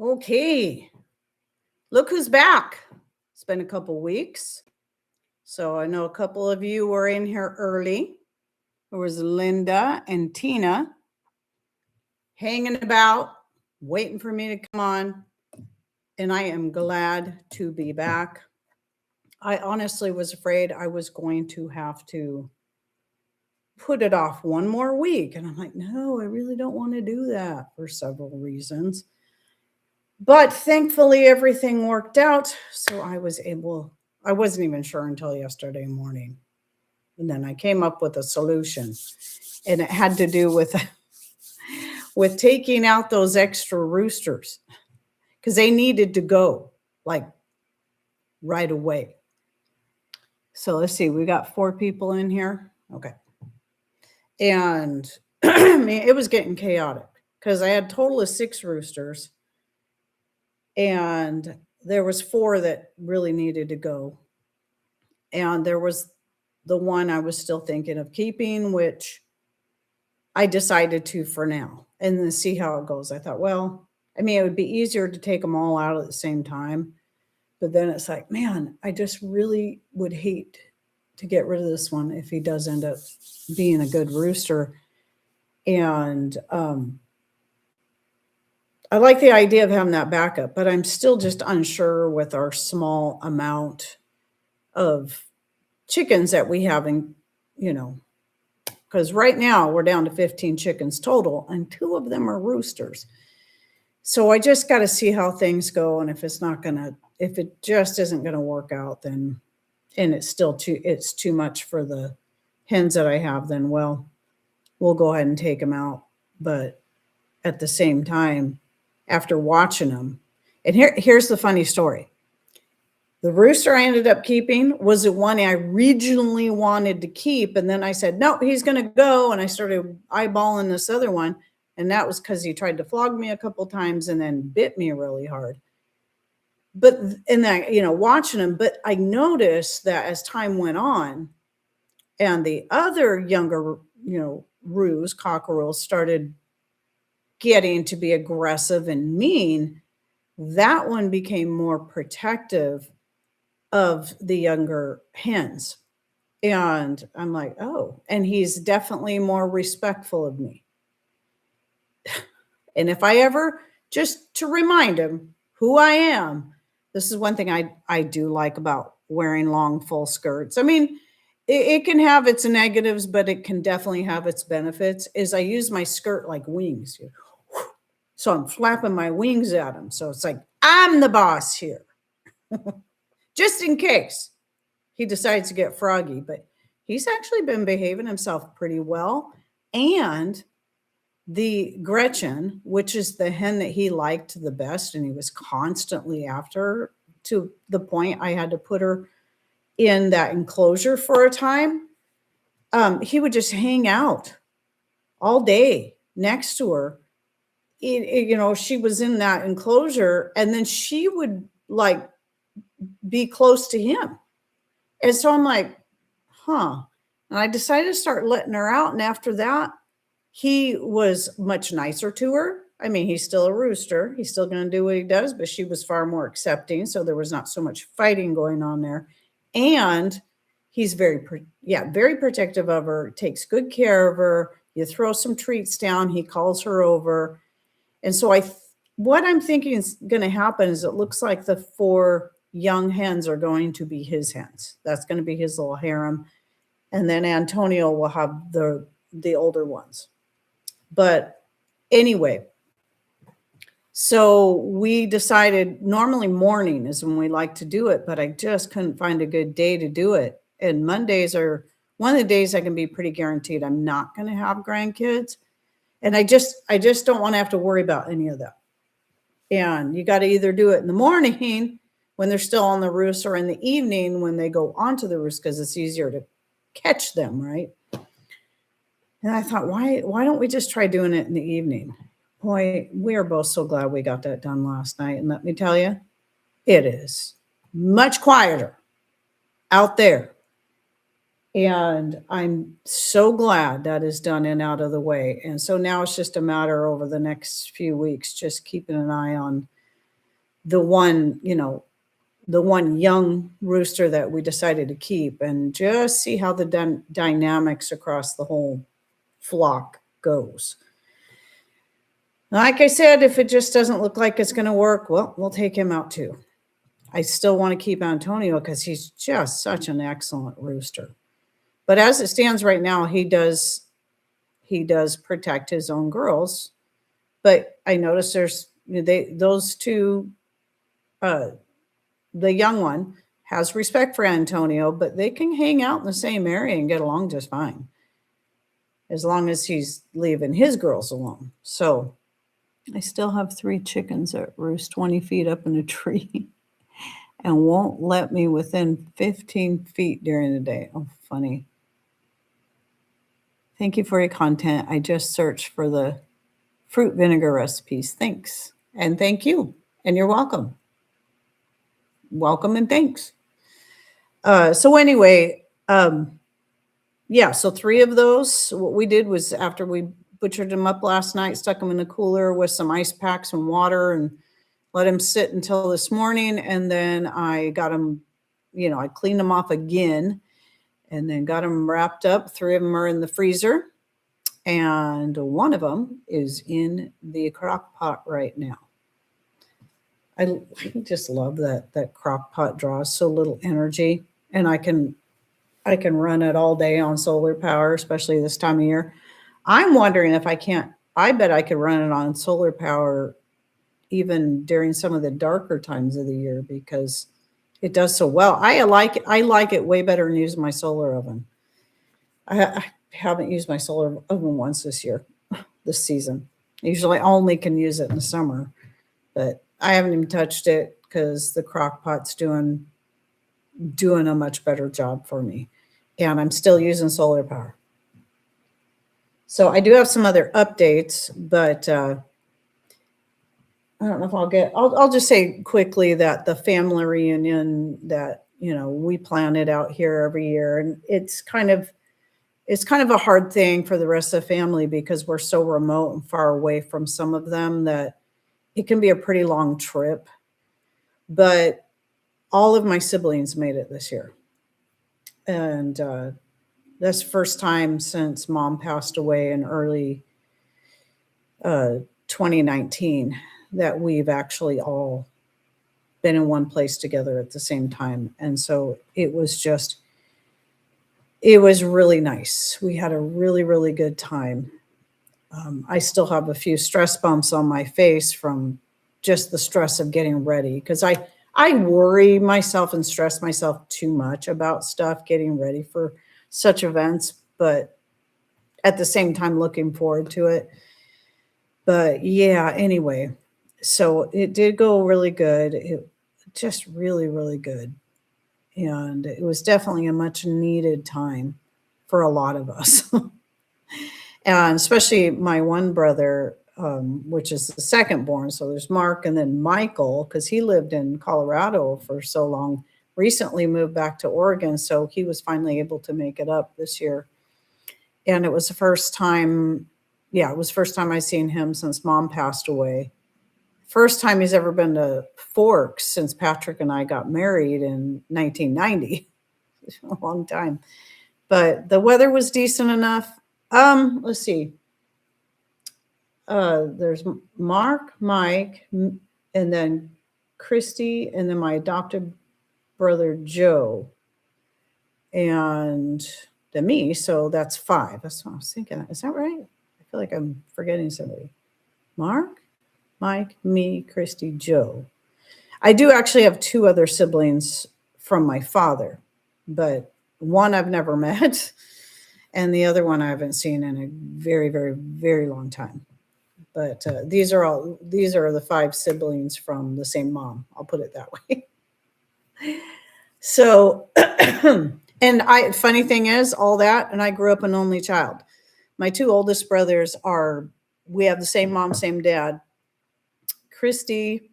Okay, look who's back. It's been a couple weeks. So I know a couple of you were in here early. There was Linda and Tina hanging about, waiting for me to come on. And I am glad to be back. I honestly was afraid I was going to have to put it off one more week. And I'm like, no, I really don't want to do that for several reasons. But thankfully, everything worked out. So I wasn't even sure until yesterday morning. And then I came up with a solution. And it had to do with taking out those extra roosters because they needed to go like right away. So let's see, we got 4 people in here. Okay. And I mean, it was getting chaotic because I had a total of 6 roosters. And there was 4 that really needed to go. And there was the one I was still thinking of keeping, which I decided to for now and then see how it goes. I thought, well, I mean, it would be easier to take them all out at the same time. But then it's like, man, I just really would hate to get rid of this one if he does end up being a good rooster. And I like the idea of having that backup, but I'm still just unsure with our small amount of chickens that we have in, because right now we're down to 15 chickens total and 2 of them are roosters. So I just got to see how things go. And if it just isn't going to work out, then, and it's too much for the hens that I have, then, well, we'll go ahead and take them out. But at the same time, after watching them, and here's the funny story. The rooster I ended up keeping was the one I originally wanted to keep. And then I said, no, he's going to go. And I started eyeballing this other one. And that was because he tried to flog me a couple times and then bit me really hard. But in that, watching him, but I noticed that as time went on and the other younger, cockerels started getting to be aggressive and mean, that one became more protective of the younger hens. And I'm like, oh, and he's definitely more respectful of me. And if I ever, just to remind him who I am, this is one thing I do like about wearing long, full skirts. I mean, it can have its negatives, but it can definitely have its benefits, is I use my skirt like wings. So I'm flapping my wings at him. So it's like, I'm the boss here. Just in case he decides to get froggy. But he's actually been behaving himself pretty well. And the Gretchen, which is the hen that he liked the best, and he was constantly after, to the point I had to put her in that enclosure for a time. He would just hang out all day next to her. She was in that enclosure, and then she would like be close to him. And so I'm like, huh. And I decided to start letting her out. And after that, he was much nicer to her. I mean, he's still a rooster. He's still going to do what he does, but she was far more accepting. So there was not so much fighting going on there. And he's very protective of her, takes good care of her. You throw some treats down, he calls her over. And so what I'm thinking is going to happen is it looks like the 4 young hens are going to be his hens. That's going to be his little harem. And then Antonio will have the older ones. But anyway, so we decided normally morning is when we like to do it, but I just couldn't find a good day to do it. And Mondays are one of the days I can be pretty guaranteed I'm not going to have grandkids. And I just don't want to have to worry about any of that. And you got to either do it in the morning when they're still on the roost or in the evening when they go onto the roost, because it's easier to catch them, right? And I thought, why don't we just try doing it in the evening? Boy, we are both so glad we got that done last night. And let me tell you, it is much quieter out there. And I'm so glad that is done and out of the way. And so now it's just a matter over the next few weeks, just keeping an eye on the one, the one young rooster that we decided to keep, and just see how the dynamics across the whole flock goes. Like I said, if it just doesn't look like it's going to work, well, we'll take him out too. I still want to keep Antonio because he's just such an excellent rooster. But as it stands right now, he does protect his own girls. But I noticed those two, the young one has respect for Antonio, but they can hang out in the same area and get along just fine, as long as he's leaving his girls alone. So I still have 3 chickens that roost 20 feet up in a tree and won't let me within 15 feet during the day. Oh, funny. Thank you for your content. I just searched for the fruit vinegar recipes. Thanks. And thank you. And you're welcome. Welcome and thanks. So anyway, so 3 of those. What we did was, after we butchered them up last night, stuck them in the cooler with some ice packs and water and let them sit until this morning. And then I got them, I cleaned them off again and then got them wrapped up. 3 of them are in the freezer, and 1 of them is in the crock pot right now. I just love that crock pot draws so little energy, and I can run it all day on solar power, especially this time of year. I'm wondering if I can't. I bet I could run it on solar power even during some of the darker times of the year, because it does so well. I like it way better than using my solar oven. I haven't used my solar oven once this season. Usually I only can use it in the summer, but I haven't even touched it because the crock pot's doing a much better job for me. And I'm still using solar power. So I do have some other updates, but I don't know if I'll just say quickly that the family reunion that, we plan it out here every year. And it's kind of a hard thing for the rest of the family because we're so remote and far away from some of them that it can be a pretty long trip. But all of my siblings made it this year. And that's the first time since Mom passed away in early 2019 that we've actually all been in one place together at the same time. And so it was really nice. We had a really, really good time. I still have a few stress bumps on my face from just the stress of getting ready, because I worry myself and stress myself too much about stuff, getting ready for such events, but at the same time looking forward to it. But yeah, anyway, so it did go really good. It just really, really good. And it was definitely a much needed time for a lot of us. And especially my one brother, which is the second born. So there's Mark and then Michael, because he lived in Colorado for so long, recently moved back to Oregon. So he was finally able to make it up this year. And it was the first time I seen him since Mom passed away. First time he's ever been to Forks since Patrick and I got married in 1990. A long time. But the weather was decent enough. Let's see. There's Mark, Mike, and then Christy, and then my adopted brother Joe, and then me. So that's 5. That's what I was thinking. Is that right? I feel like I'm forgetting somebody. Mark, Mike, me, Christy, Joe. I do actually have 2 other siblings from my father, but one I've never met, and the other one I haven't seen in a very, very, very long time. But these are the 5 siblings from the same mom. I'll put it that way. So, and funny thing is, all that, and I grew up an only child. My 2 oldest brothers we have the same mom, same dad. Christy,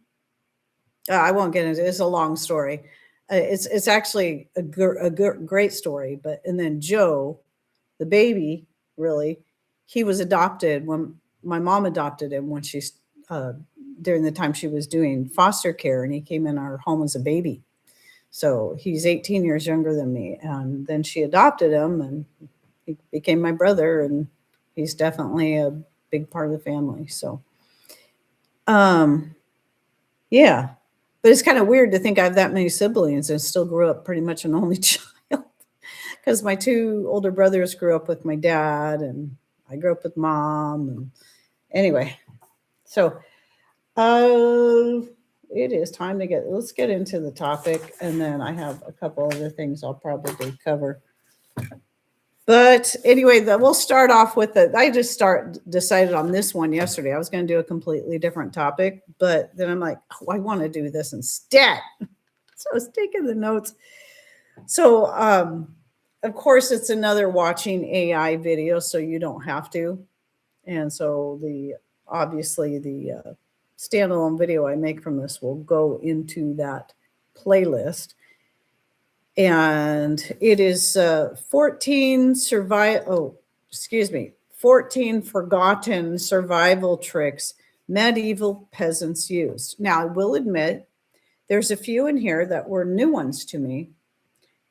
I won't get into it. It's a long story. It's actually a great story. And then Joe, the baby, really, he was adopted when my mom adopted him when she during the time she was doing foster care, and he came in our home as a baby. So he's 18 years younger than me. And then she adopted him, and he became my brother, and he's definitely a big part of the family. So, yeah. But it's kind of weird to think I have that many siblings and still grew up pretty much an only child, because my two older brothers grew up with my dad, and I grew up with mom. And anyway, so it is time to let's get into the topic, and then I have a couple other things I'll probably cover. But anyway, we'll start off with I just decided on this one yesterday. I was going to do a completely different topic, but then I'm like, oh, I want to do this instead. So I was taking the notes. So, of course, it's another watching AI video, so you don't have to. And so obviously the standalone video I make from this will go into that playlist. And it is 14 forgotten survival tricks medieval peasants used. Now, I will admit there's a few in here that were new ones to me,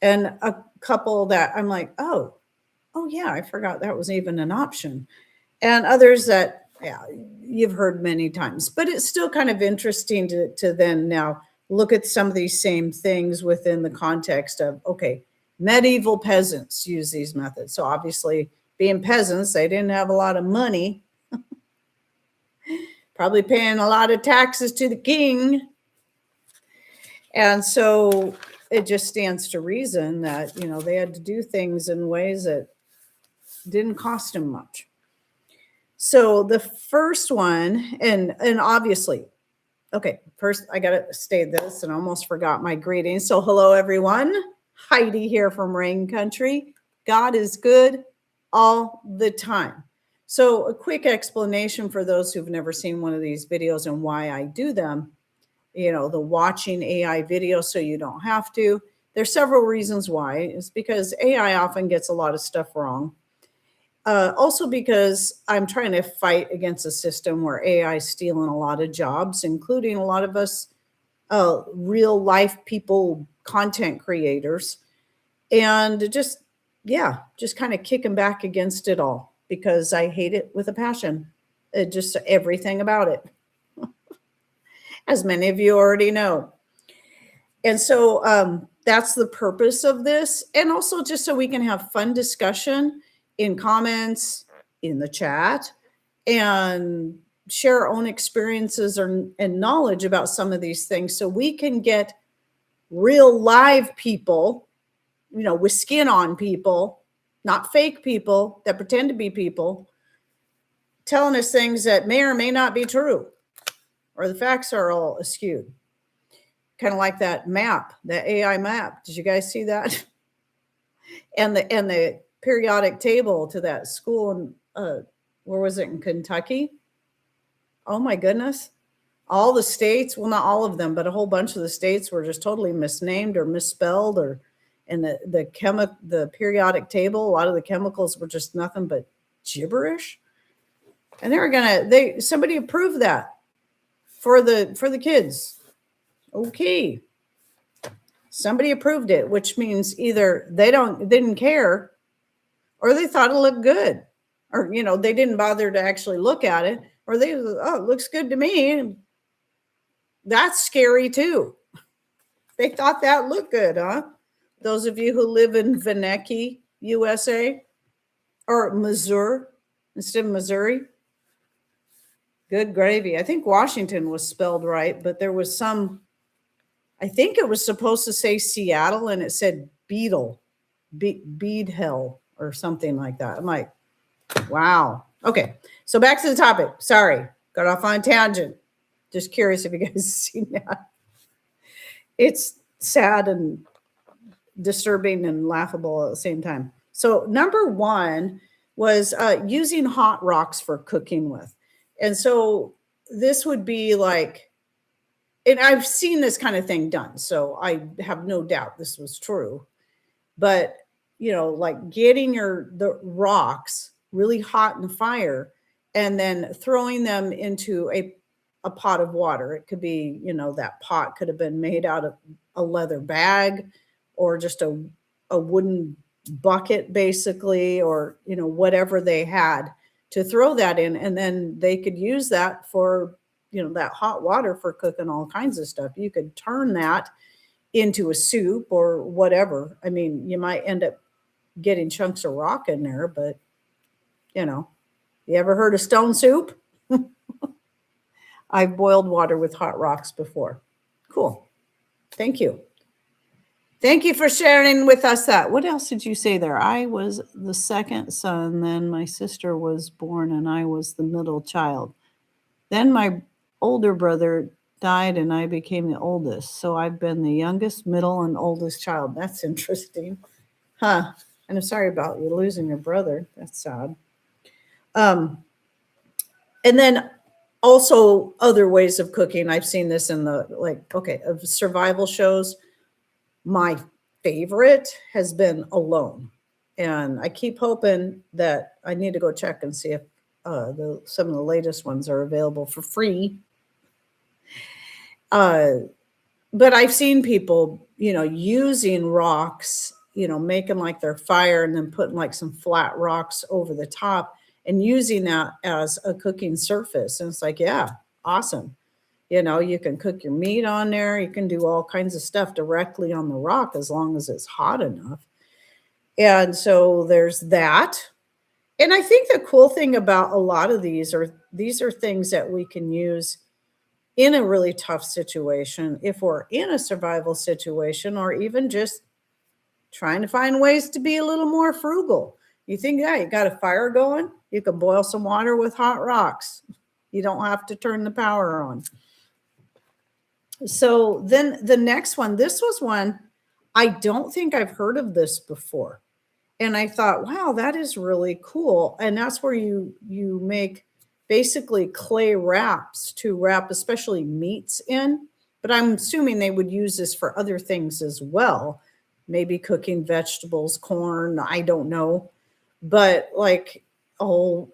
and a couple that I'm like, oh yeah, I forgot that was even an option. And others that, yeah, you've heard many times, but it's still kind of interesting to then now look at some of these same things within the context of, okay, medieval peasants use these methods. So obviously, being peasants, they didn't have a lot of money, probably paying a lot of taxes to the king. And so it just stands to reason that, they had to do things in ways that didn't cost them much. So the first one, and obviously, okay, first I got to state this, and I almost forgot my greeting. So hello, everyone. Heidi here from Rain Country. God is good all the time. So a quick explanation for those who've never seen one of these videos and why I do them. The watching AI video so you don't have to. There's several reasons why. It's because AI often gets a lot of stuff wrong. Also because I'm trying to fight against a system where AI is stealing a lot of jobs, including a lot of us real life people, content creators, and just kind of kicking back against it all because I hate it with a passion. Just everything about it, as many of you already know. And so that's the purpose of this, and also just so we can have fun discussion in comments, in the chat, and share our own experiences and knowledge about some of these things, so we can get real live people, with skin on people, not fake people that pretend to be people, telling us things that may or may not be true, or the facts are all askewed. Kind of like that map, that AI map. Did you guys see that? And the periodic table to that school in where was it, in Kentucky? Oh my goodness. All the states, well, not all of them, but a whole bunch of the states were just totally misnamed or misspelled, and the periodic table, a lot of the chemicals were just nothing but gibberish. And somebody approved that for the kids. Okay. Somebody approved it, which means either they didn't care, or they thought it looked good, or, they didn't bother to actually look at it, or it looks good to me. That's scary too. They thought that looked good, huh? Those of you who live in Veneki, USA, or Missouri, instead of Missouri. Good gravy. I think Washington was spelled right, but there was I think it was supposed to say Seattle, and it said Beetle, Bead Hill, or something like that. I'm like, wow. Okay, so back to the topic. Sorry, got off on a tangent. Just curious if you guys have seen that. It's sad and disturbing and laughable at the same time. So number one was using hot rocks for cooking with. And so this would be like, and I've seen this kind of thing done, so I have no doubt this was true. But, like getting the rocks really hot in the fire and then throwing them into a a pot of water. It could be, that pot could have been made out of a leather bag or just a wooden bucket, basically, or, whatever they had to throw that in. And then they could use that for, that hot water for cooking all kinds of stuff. You could turn that into a soup or whatever. I mean, you might end up getting chunks of rock in there, but, you ever heard of stone soup? I've boiled water with hot rocks before. Cool. Thank you. Thank you for sharing with us that. What else did you say there? I was the second son, then my sister was born, and I was the middle child. Then my older brother died, and I became the oldest. So I've been the youngest, middle, and oldest child. That's interesting. Huh. And I'm sorry about you losing your brother. That's sad. And then also other ways of cooking. I've seen this in of survival shows. My favorite has been Alone. And I keep hoping that I need to go check and see if some of the latest ones are available for free. But I've seen people, using rocks, making like their fire and then putting like some flat rocks over the top and using that as a cooking surface. And it's like, yeah, awesome. You can cook your meat on there. You can do all kinds of stuff directly on the rock as long as it's hot enough. And so there's that. And I think the cool thing about a lot of these are things that we can use in a really tough situation, if we're in a survival situation, or even just trying to find ways to be a little more frugal. You think, yeah, you got a fire going, you can boil some water with hot rocks. You don't have to turn the power on. So then the next one, this was one, I don't think I've heard of this before. And I thought, wow, that is really cool. And that's where you make basically clay wraps to wrap especially meats in. But I'm assuming they would use this for other things as well. Maybe cooking vegetables, corn, I don't know. But like, a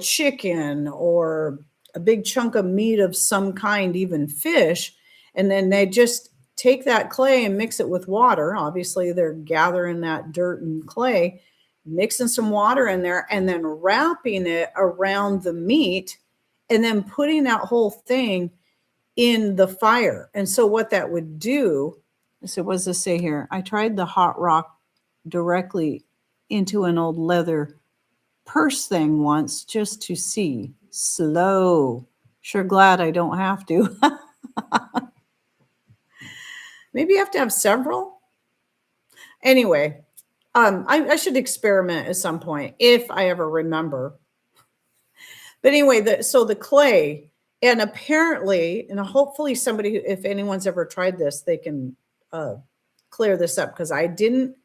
chicken or a big chunk of meat of some kind, even fish. And then they just take that clay and mix it with water. Obviously, they're gathering that dirt and clay, mixing some water in there, and then wrapping it around the meat, and then putting that whole thing in the fire. And so what that would do, so what does this say here? I tried the hot rock directly into an old leather purse thing once just to see. Slow. Sure glad I don't have to. Maybe you have to have several. Anyway, I should experiment at some point if I ever remember. But anyway, so the clay, and apparently, and hopefully somebody, if anyone's ever tried this, they can clear this up, because I didn't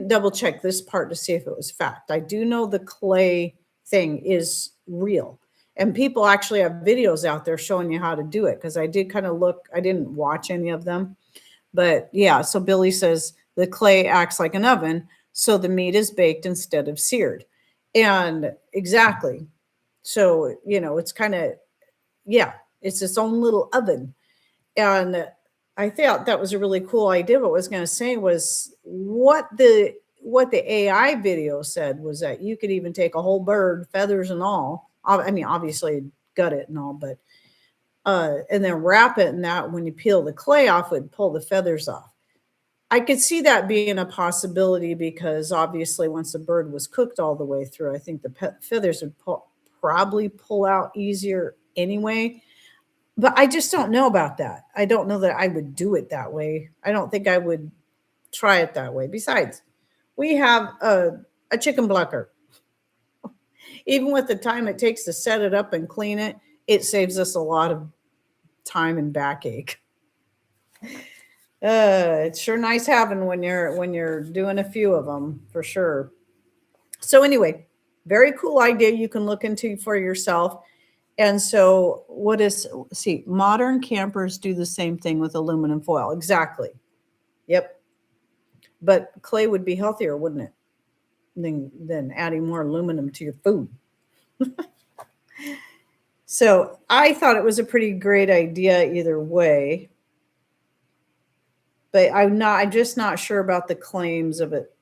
double check this part to see if it was fact. I do know the clay thing is real. And people actually have videos out there showing you how to do it, because I did kind of look, I didn't watch any of them. But yeah, so Billy says the clay acts like an oven, so the meat is baked instead of seared. And exactly. So, it's kind of, yeah, it's its own little oven. And I thought that was a really cool idea. What I was going to say was what the AI video said was that you could even take a whole bird, feathers and all. I mean, obviously gut it and all, but and then wrap it in that. When you peel the clay off, it would pull the feathers off. I could see that being a possibility, because obviously once the bird was cooked all the way through, I think the feathers would probably pull out easier anyway. But I just don't know about that. I don't know that I would do it that way. I don't think I would try it that way. Besides, we have a chicken plucker. Even with the time it takes to set it up and clean it, it saves us a lot of time and backache. It's sure nice having when you're doing a few of them, for sure. So anyway, very cool idea you can look into for yourself. And so modern campers do the same thing with aluminum foil. Exactly. Yep. But clay would be healthier, wouldn't it? Than adding more aluminum to your food. So I thought it was a pretty great idea either way, but I'm just not sure about the claims of it,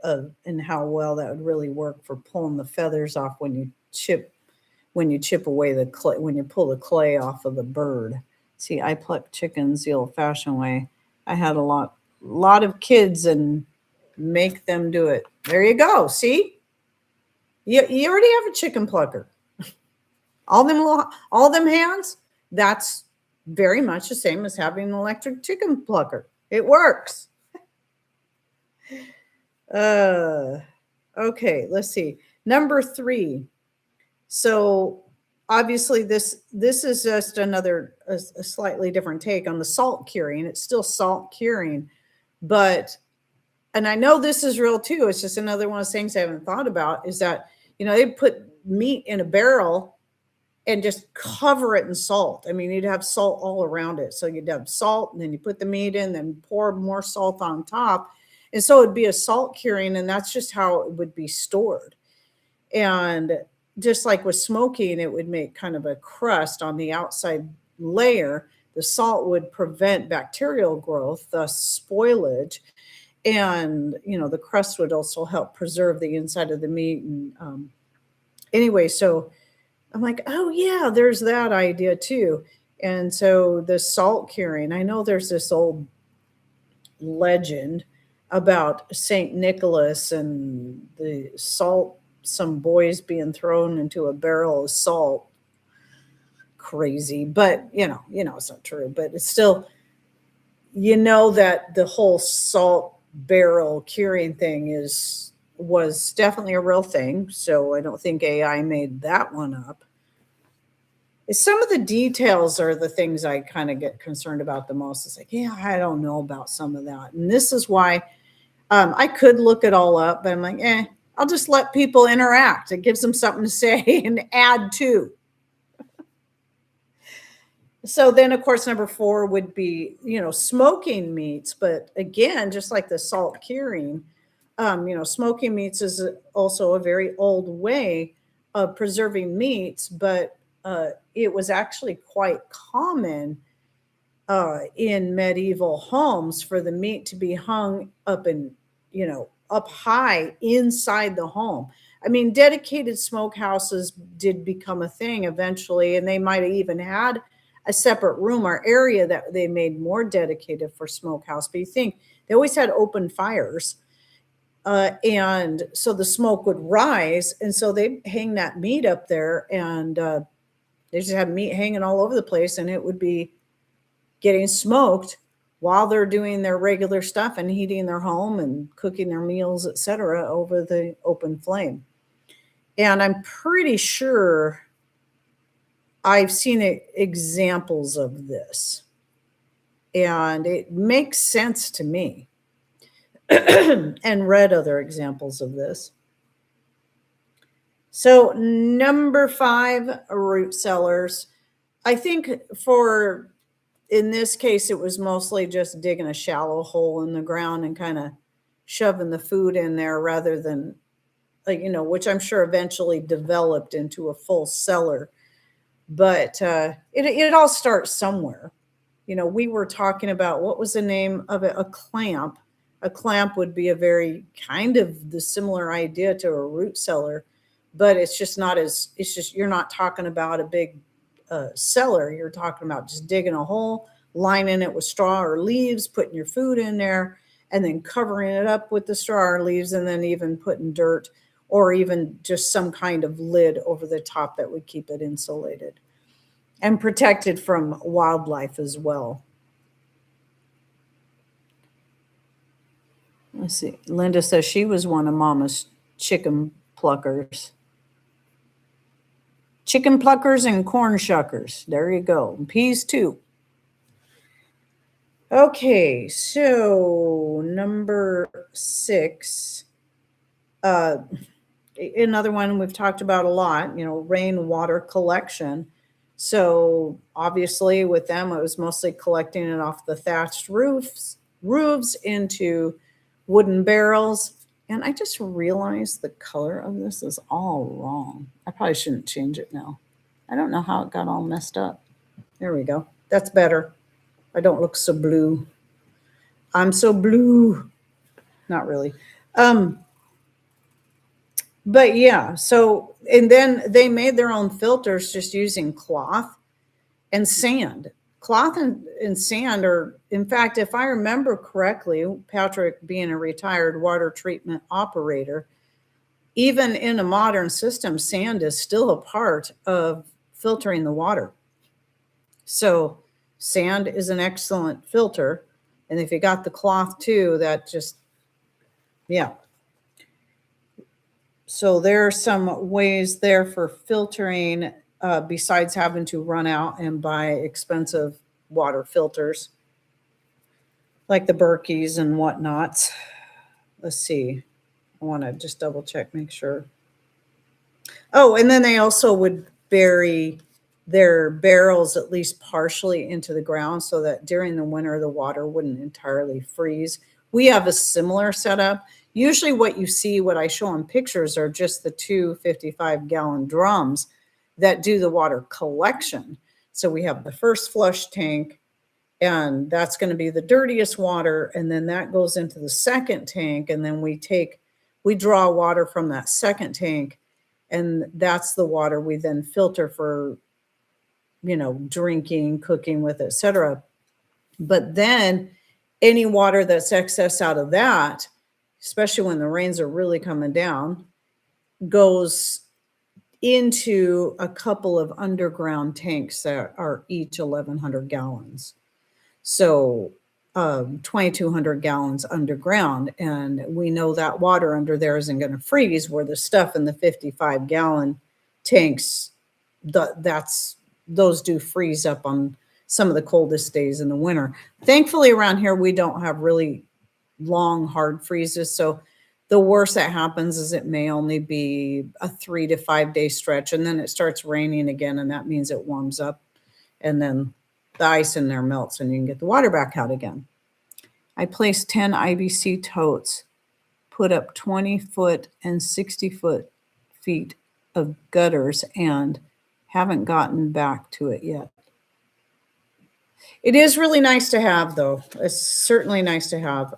and how well that would really work for pulling the feathers off when you chip away the clay, when you pull the clay off of the bird. See, I pluck chickens the old-fashioned way. I had a lot of kids and make them do it. There you go. See, you already have a chicken plucker. All them hands. That's very much the same as having an electric chicken plucker. It works. Okay, let's see. Number 3. So obviously this is just a slightly different take on the salt curing. It's still salt curing, but and I know this is real too. It's just another one of those things I haven't thought about is that they put meat in a barrel and just cover it in salt. I mean, you'd have salt all around it. So you'd have salt, and then you put the meat in, then pour more salt on top. And so it'd be a salt curing, and that's just how it would be stored. And just like with smoking, it would make kind of a crust on the outside layer. The salt would prevent bacterial growth, thus spoilage. And, the crust would also help preserve the inside of the meat. And anyway, so I'm like, oh, yeah, there's that idea too. And so the salt curing, I know there's this old legend about St. Nicholas and the salt, some boys being thrown into a barrel of salt. Crazy, but it's not true, but it's still, that the whole salt barrel curing thing was definitely a real thing. So I don't think AI made that one up. Some of the details are the things I kind of get concerned about the most. It's like, yeah, I don't know about some of that. And this is why I could look it all up, but I'm like, I'll just let people interact. It gives them something to say and add to. So then, of course, number 4 would be, smoking meats. But again, just like the salt curing, smoking meats is also a very old way of preserving meats, but it was actually quite common in medieval homes for the meat to be hung up up high inside the home. I mean, dedicated smokehouses did become a thing eventually, and they might have even had a separate room or area that they made more dedicated for smokehouse. But you think they always had open fires. And so the smoke would rise. And so they hang that meat up there, and they just have meat hanging all over the place, and it would be getting smoked while they're doing their regular stuff and heating their home and cooking their meals, etc., over the open flame. And I'm pretty sure I've seen examples of this, and it makes sense to me. And read other examples of this. So number 5, root cellars. I think in this case, it was mostly just digging a shallow hole in the ground and kind of shoving the food in there rather than, which I'm sure eventually developed into a full cellar. But it all starts somewhere. We were talking about, what was the name of it? A clamp. A clamp would be a very kind of the similar idea to a root cellar, but you're not talking about a big cellar. You're talking about just digging a hole, lining it with straw or leaves, putting your food in there, and then covering it up with the straw or leaves, and then even putting dirt or even just some kind of lid over the top that would keep it insulated and protected from wildlife as well. Let's see. Linda says she was one of Mama's chicken pluckers. Chicken pluckers and corn shuckers. There you go. And peas too. Okay, so number 6. Another one we've talked about a lot, rainwater collection. So obviously with them, it was mostly collecting it off the thatched roofs into wooden barrels. And I just realized the color of this is all wrong. I probably shouldn't change it now. I don't know how it got all messed up. There we go. That's better. I don't look so blue. I'm so blue. Not really. Um, but yeah, so, and then they made their own filters just using cloth and sand. Cloth and sand are, in fact, if I remember correctly, Patrick being a retired water treatment operator, even in a modern system, sand is still a part of filtering the water. So sand is an excellent filter. And if you got the cloth too, that just, yeah. So there are some ways there for filtering besides having to run out and buy expensive water filters like the Berkeys and whatnot. Let's see. I want to just double check, make sure. Oh, and then they also would bury their barrels at least partially into the ground so that during the winter the water wouldn't entirely freeze. We have a similar setup. Usually what you see, what I show in pictures are just the two 55-gallon drums that do the water collection. So we have the first flush tank, and that's going to be the dirtiest water, and then that goes into the second tank, and then we draw water from that second tank, and that's the water we then filter for, drinking, cooking with, etc. But then any water that's excess out of that, especially when the rains are really coming down, goes into a couple of underground tanks that are each 1,100 gallons. So 2,200 gallons underground. And we know that water under there isn't going to freeze, where the stuff in the 55-gallon tanks, those do freeze up on some of the coldest days in the winter. Thankfully, around here, we don't have really long, hard freezes. So the worst that happens is it may only be a 3 to 5 day stretch, and then it starts raining again, and that means it warms up, and then the ice in there melts and you can get the water back out again. I placed 10 IBC totes, put up 20-foot and 60-foot feet of gutters, and haven't gotten back to it yet. It is really nice to have, though. It's certainly nice to have.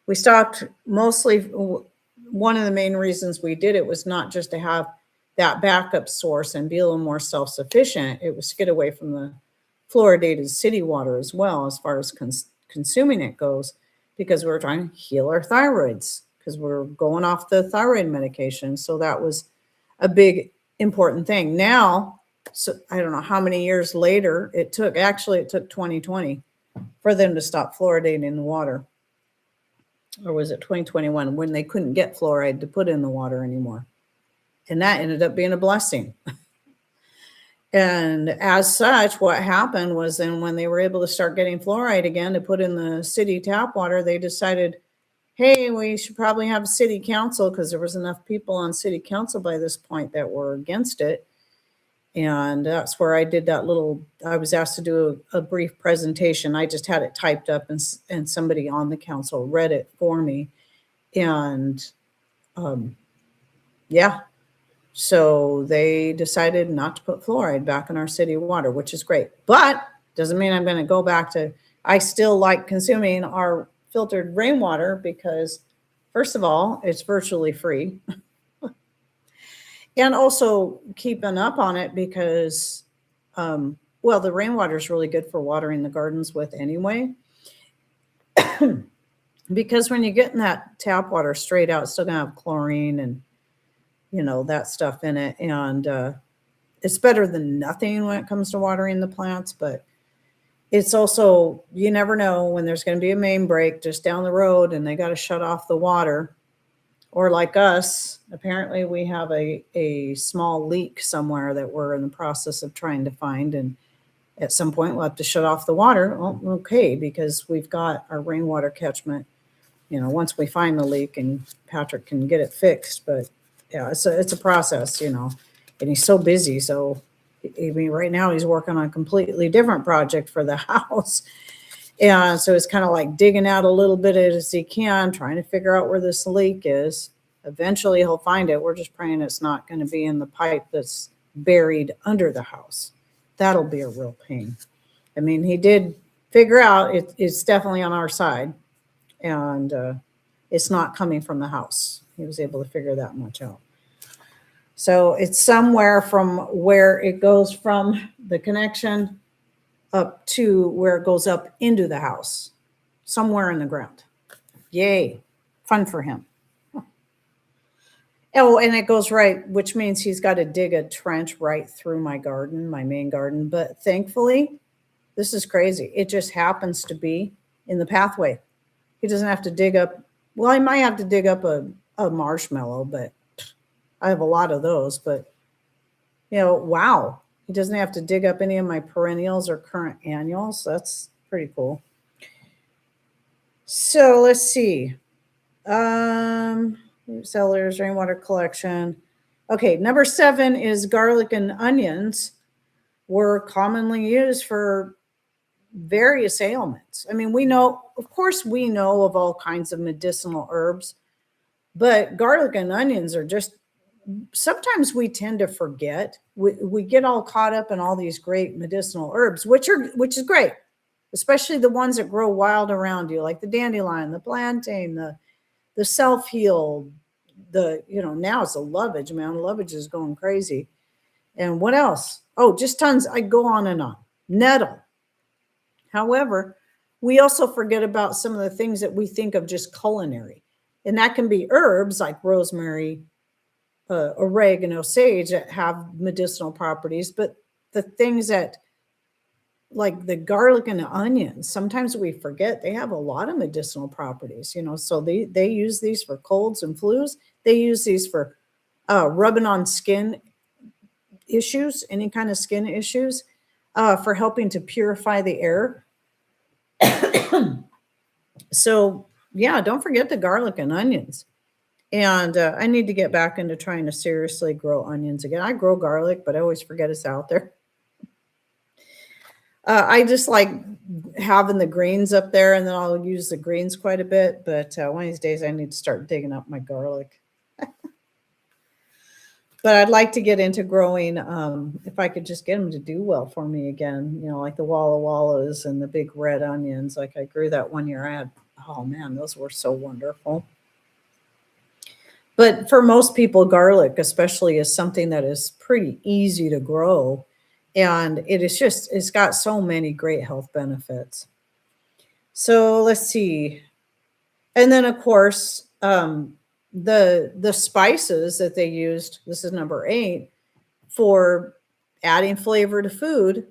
We stopped mostly, one of the main reasons we did it was not just to have that backup source and be a little more self-sufficient. It was to get away from the fluoridated city water as well, as far as consuming it goes, because we were trying to heal our thyroids, because we're going off the thyroid medication. So that was a big important thing. Now, so I don't know how many years later it took 2020 for them to stop fluoridating the water. Or was it 2021 when they couldn't get fluoride to put in the water anymore? And that ended up being a blessing. And as such, what happened was then when they were able to start getting fluoride again to put in the city tap water, they decided, hey, we should probably have a city council, because there was enough people on city council by this point that were against it. And that's where I did that I was asked to do a brief presentation. I just had it typed up, and somebody on the council read it for me. And yeah, so they decided not to put fluoride back in our city water, which is great. But doesn't mean I'm going to go back to, I still like consuming our filtered rainwater because, first of all, it's virtually free. And also keeping up on it because, the rainwater is really good for watering the gardens with anyway. Because when you're getting that tap water straight out, it's still going to have chlorine and, that stuff in it. And it's better than nothing when it comes to watering the plants. But it's also, you never know when there's going to be a main break just down the road and they got to shut off the water. Or like us, apparently we have a small leak somewhere that we're in the process of trying to find. And at some point we'll have to shut off the water. Well, okay, because we've got our rainwater catchment, once we find the leak and Patrick can get it fixed. But yeah, it's a process, and he's so busy. So, right now he's working on a completely different project for the house. And so it's kind of like digging out a little bit as he can, trying to figure out where this leak is. Eventually he'll find it. We're just praying it's not going to be in the pipe that's buried under the house. That'll be a real pain. I mean, he did figure out it's definitely on our side, and it's not coming from the house. He was able to figure that much out. So it's somewhere from where it goes from the connection up to where it goes up into the house, somewhere in the ground. Yay. Fun for him. Oh, and it goes right, which means he's got to dig a trench right through my garden, my main garden. But thankfully, this is crazy. It just happens to be in the pathway. He doesn't have to dig up. Well, he might have to dig up a marshmallow, but I have a lot of those. But, wow. He doesn't have to dig up any of my perennials or current annuals. That's pretty cool. So let's see. Cellars, rainwater collection. Okay, number 7 is garlic and onions were commonly used for various ailments. I mean, of course, we know of all kinds of medicinal herbs, but garlic and onions are just, sometimes we tend to forget. We get all caught up in all these great medicinal herbs, which is great, especially the ones that grow wild around you, like the dandelion, the plantain, the self-heal, now it's a lovage, man. Lovage is going crazy. And what else? Oh, just tons. I go on and on. Nettle. However, we also forget about some of the things that we think of just culinary. And that can be herbs like rosemary, oregano, sage that have medicinal properties. But the things that, like the garlic and the onions, sometimes we forget they have a lot of medicinal properties, so they use these for colds and flus. They use these for rubbing on skin issues, any kind of skin issues, for helping to purify the air. So yeah, don't forget the garlic and onions. And I need to get back into trying to seriously grow onions again. I grow garlic, but I always forget it's out there. I just like having the greens up there, and then I'll use the greens quite a bit. But one of these days I need to start digging up my garlic. But I'd like to get into growing, if I could just get them to do well for me again, like the Walla Wallas and the big red onions. Like I grew that one year. Oh man, those were so wonderful. But for most people, garlic especially is something that is pretty easy to grow. And it's got so many great health benefits. So let's see. And then of course, the spices that they used, this is number 8, for adding flavor to food,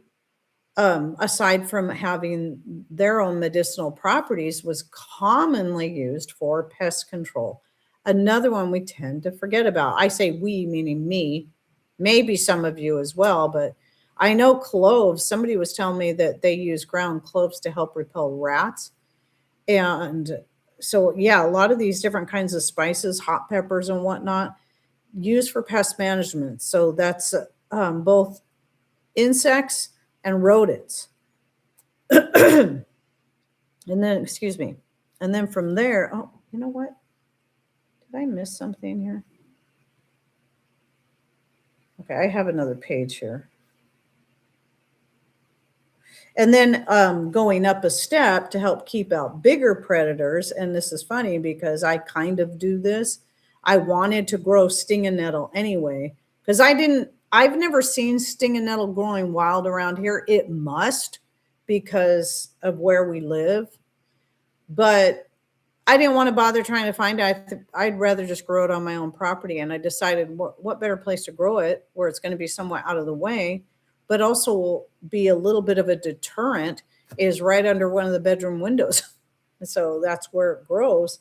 aside from having their own medicinal properties, was commonly used for pest control. Another one we tend to forget about. I say we, meaning me, maybe some of you as well, but I know cloves. Somebody was telling me that they use ground cloves to help repel rats. And so, yeah, a lot of these different kinds of spices, hot peppers and whatnot, used for pest management. So that's both insects and rodents. And then, excuse me. And then from there, oh, you know what? Did I miss something here? Okay, I have another page here. And then going up a step to help keep out bigger predators. And this is funny because I kind of do this. I wanted to grow stinging nettle anyway, because I've never seen stinging nettle growing wild around here. It must, because of where we live. But I didn't want to bother trying to find it. I'd rather just grow it on my own property. And I decided what better place to grow it where it's going to be somewhat out of the way, but also will be a little bit of a deterrent, is right under one of the bedroom windows. And so that's where it grows.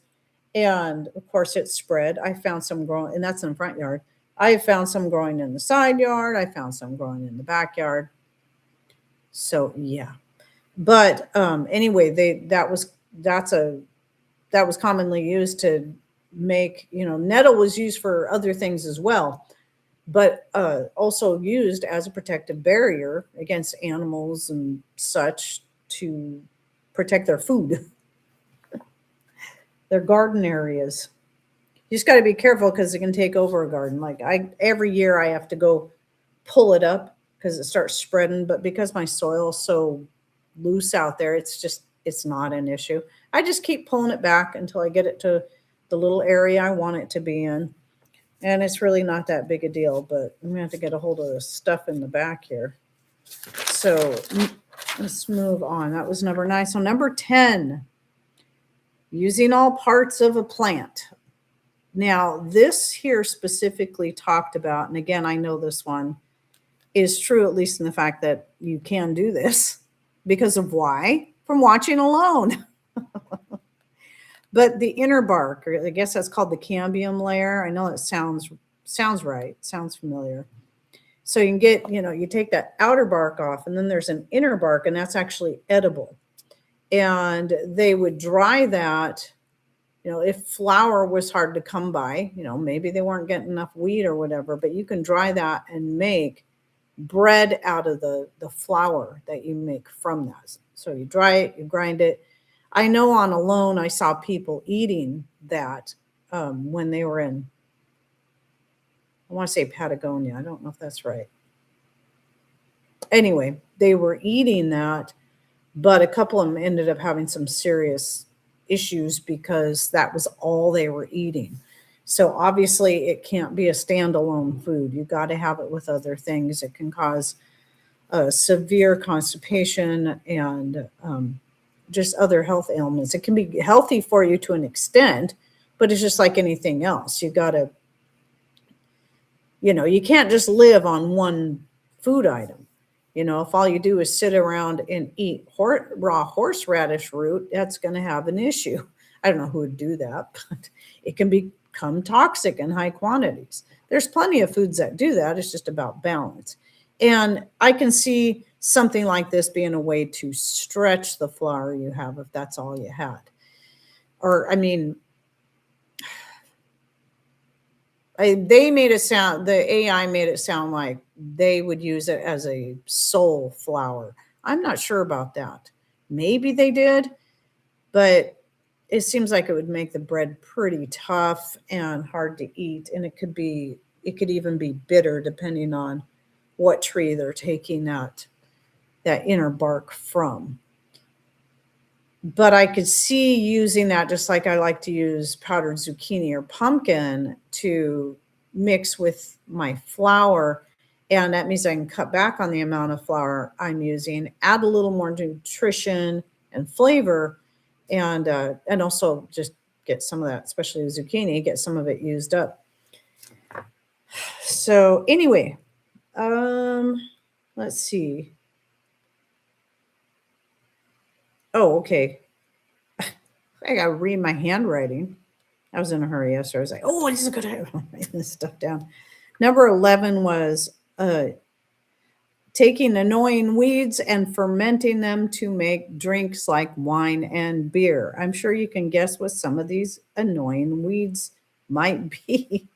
And of course it's spread. I found some growing, and that's in the front yard. I found some growing in the side yard. I found some growing in the backyard. So yeah. But anyway, that was commonly used to make, nettle was used for other things as well, but also used as a protective barrier against animals and such to protect their food, their garden areas. You just got to be careful because it can take over a garden. Like every year I have to go pull it up because it starts spreading. But because my soil's so loose out there, it's not an issue. I just keep pulling it back until I get it to the little area I want it to be in. And it's really not that big a deal, but I'm gonna have to get a hold of the stuff in the back here. So let's move on. That was number 9. So number 10, using all parts of a plant. Now, this here specifically talked about, and again, I know this one is true, at least in the fact that you can do this because of why? From watching alone. But the inner bark, or I guess that's called the cambium layer. I know it sounds right, sounds familiar. So you can get, you take that outer bark off, and then there's an inner bark, and that's actually edible. And they would dry that, if flour was hard to come by, maybe they weren't getting enough wheat or whatever, but you can dry that and make bread out of the flour that you make from that. So you dry it, you grind it. I know on Alone, I saw people eating that when they were in, I want to say Patagonia. I don't know if that's right. Anyway, they were eating that, but a couple of them ended up having some serious issues because that was all they were eating. So obviously it can't be a standalone food. You got to have it with other things. It can cause severe constipation and just other health ailments. It can be healthy for you to an extent, but it's just like anything else. You got to, you can't just live on one food item. If all you do is sit around and eat raw horseradish root, that's going to have an issue. I don't know who would do that, but it can become toxic in high quantities. There's plenty of foods that do that. It's just about balance. And I can see something like this being a way to stretch the flour you have if that's all you had. Or, they made it sound, the AI made it sound like they would use it as a sole flour. I'm not sure about that. Maybe they did, but it seems like it would make the bread pretty tough and hard to eat. And it could even be bitter depending on what tree they're taking that inner bark from. But I could see using that just like I like to use powdered zucchini or pumpkin to mix with my flour. And that means I can cut back on the amount of flour I'm using, add a little more nutrition and flavor, and also just get some of that, especially the zucchini, get some of it used up. So anyway, let's see. Oh, okay. I got to read my handwriting. I was in a hurry yesterday. I was like, oh, this is good. I'm writing this stuff down. Number 11 was taking annoying weeds and fermenting them to make drinks like wine and beer. I'm sure you can guess what some of these annoying weeds might be.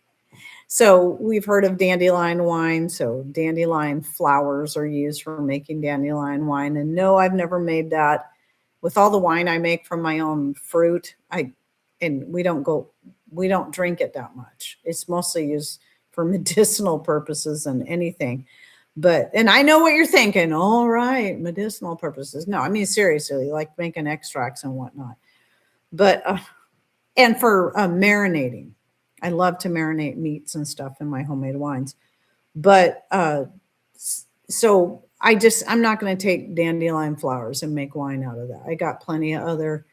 So we've heard of dandelion wine. So dandelion flowers are used for making dandelion wine. And no, I've never made that. With all the wine I make from my own fruit, we don't drink it that much. It's mostly used for medicinal purposes and anything. And I know what you're thinking. All right, medicinal purposes. No, I mean, seriously, like making extracts and whatnot. But, and for marinating. I love to marinate meats and stuff in my homemade wines. But, so I'm not going to take dandelion flowers and make wine out of that. I got plenty of other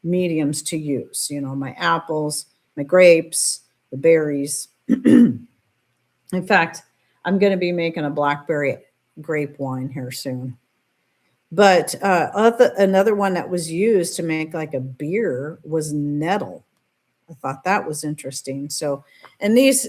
mediums to use, my apples, my grapes, the berries. In fact, I'm going to be making a blackberry grape wine here soon. But another one that was used to make like a beer was nettle. I thought that was interesting. So, and these,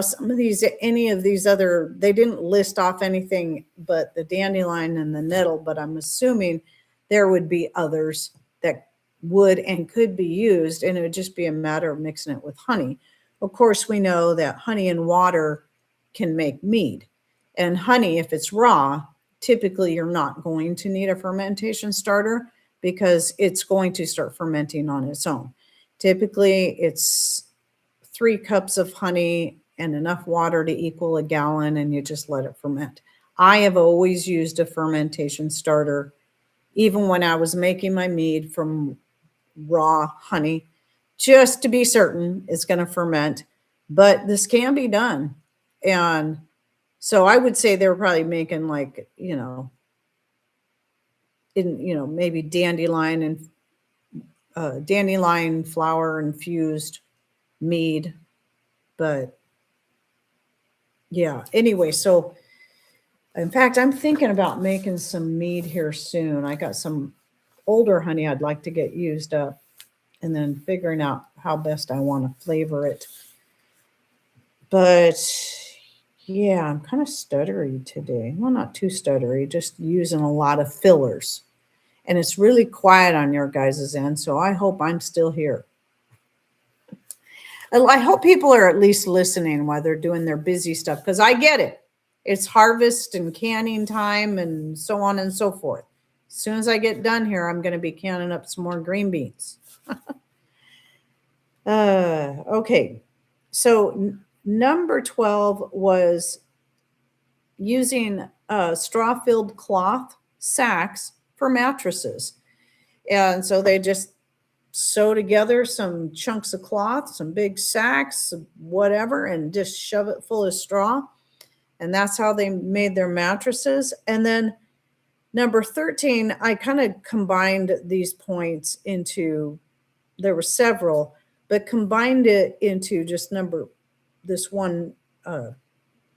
some of these, any of these other, they didn't list off anything but the dandelion and the nettle, but I'm assuming there would be others that would and could be used, and it would just be a matter of mixing it with honey. Of course, we know that honey and water can make mead. And honey, if it's raw, typically you're not going to need a fermentation starter because it's going to start fermenting on its own. Typically, it's 3 cups of honey and enough water to equal a gallon, and you just let it ferment. I have always used a fermentation starter, even when I was making my mead from raw honey, just to be certain it's going to ferment. But this can be done. And so I would say they were probably making like, maybe dandelion flower infused mead. But yeah, anyway, so in fact, I'm thinking about making some mead here soon. I got some older honey I'd like to get used up, and then figuring out how best I want to flavor it. But yeah, I'm kind of stuttery today. Well, not too stuttery, just using a lot of fillers. And it's really quiet on your guys' end, so I hope I'm still here. I hope people are at least listening while they're doing their busy stuff, because I get it. It's harvest and canning time and so on and so forth. As soon as I get done here, I'm going to be canning up some more green beans. Okay, so number 12 was using straw-filled cloth sacks for mattresses. And so they just sew together some chunks of cloth, some big sacks, whatever, and just shove it full of straw. And that's how they made their mattresses. And then number 13, I kind of combined these points into, there were several, but combined it into just this one,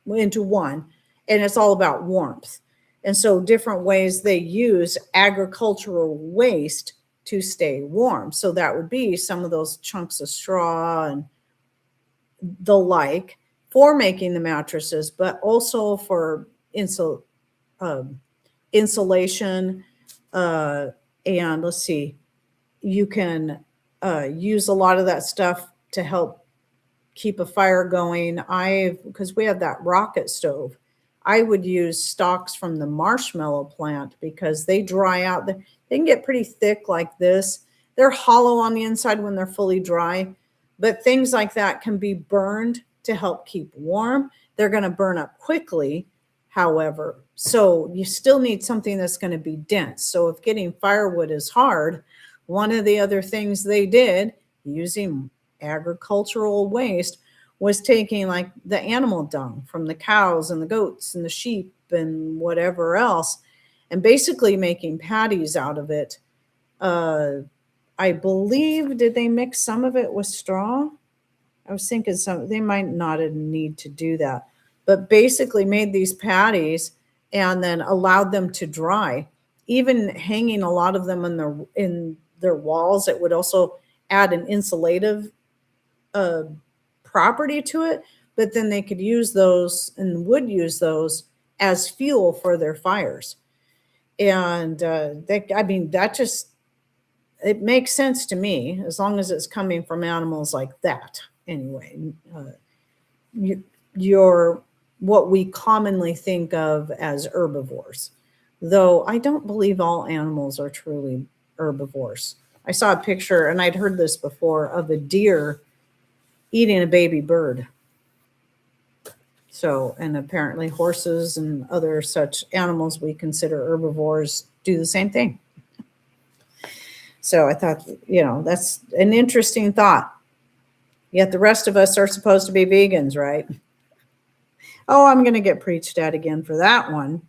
into one. And it's all about warmth. And so different ways they use agricultural waste to stay warm. So that would be some of those chunks of straw and the like for making the mattresses, but also for insulation. And let's see, you can use a lot of that stuff to help keep a fire going. Because we have that rocket stove, I would use stalks from the marshmallow plant because they dry out. They can get pretty thick like this. They're hollow on the inside when they're fully dry, but things like that can be burned to help keep warm. They're going to burn up quickly, however, so you still need something that's going to be dense. So if getting firewood is hard, one of the other things they did using agricultural waste was taking like the animal dung from the cows and the goats and the sheep and whatever else, and basically making patties out of it. I believe, did they mix some of it with straw? I was thinking they might not need to do that, but basically made these patties and then allowed them to dry. Even hanging a lot of them in their walls, it would also add an insulative property to it, but then they could use those and would use those as fuel for their fires. And that just, it makes sense to me as long as it's coming from animals like that. Anyway, you're what we commonly think of as herbivores, though I don't believe all animals are truly herbivores. I saw a picture, and I'd heard this before, of a deer eating a baby bird. So, and apparently horses and other such animals we consider herbivores do the same thing. So I thought, that's an interesting thought. Yet the rest of us are supposed to be vegans, right? Oh, I'm going to get preached at again for that one.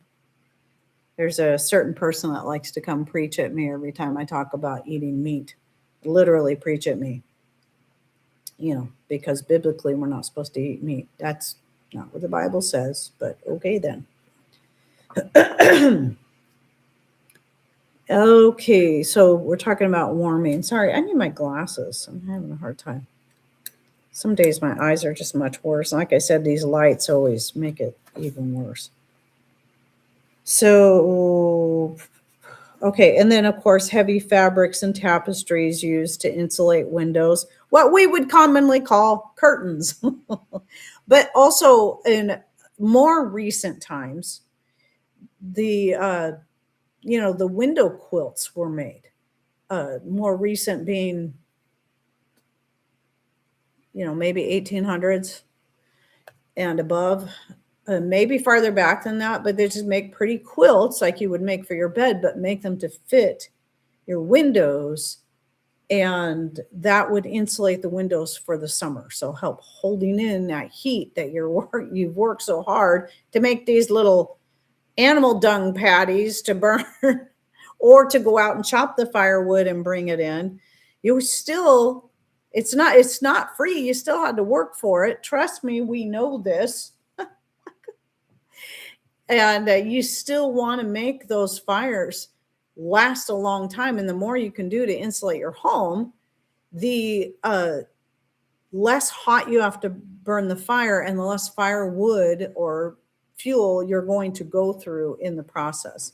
There's a certain person that likes to come preach at me every time I talk about eating meat. Literally preach at me. Because biblically we're not supposed to eat meat. That's not what the Bible says, but okay then. Okay, so we're talking about warming. Sorry, I need my glasses. I'm having a hard time. Some days my eyes are just much worse. Like I said, these lights always make it even worse. So, okay, and then of course, heavy fabrics and tapestries used to insulate windows, what we would commonly call curtains. But also in more recent times, the window quilts were made. More recent being, maybe 1800s. and above, maybe farther back than that, but they just make pretty quilts like you would make for your bed, but make them to fit your windows, and that would insulate the windows for the summer. So help holding in that heat that you've worked so hard to make these little animal dung patties to burn or to go out and chop the firewood and bring it in. You still, it's not free. You still had to work for it. Trust me, we know this. And you still want to make those fires last a long time. And the more you can do to insulate your home, the less hot you have to burn the fire and the less firewood or fuel you're going to go through in the process.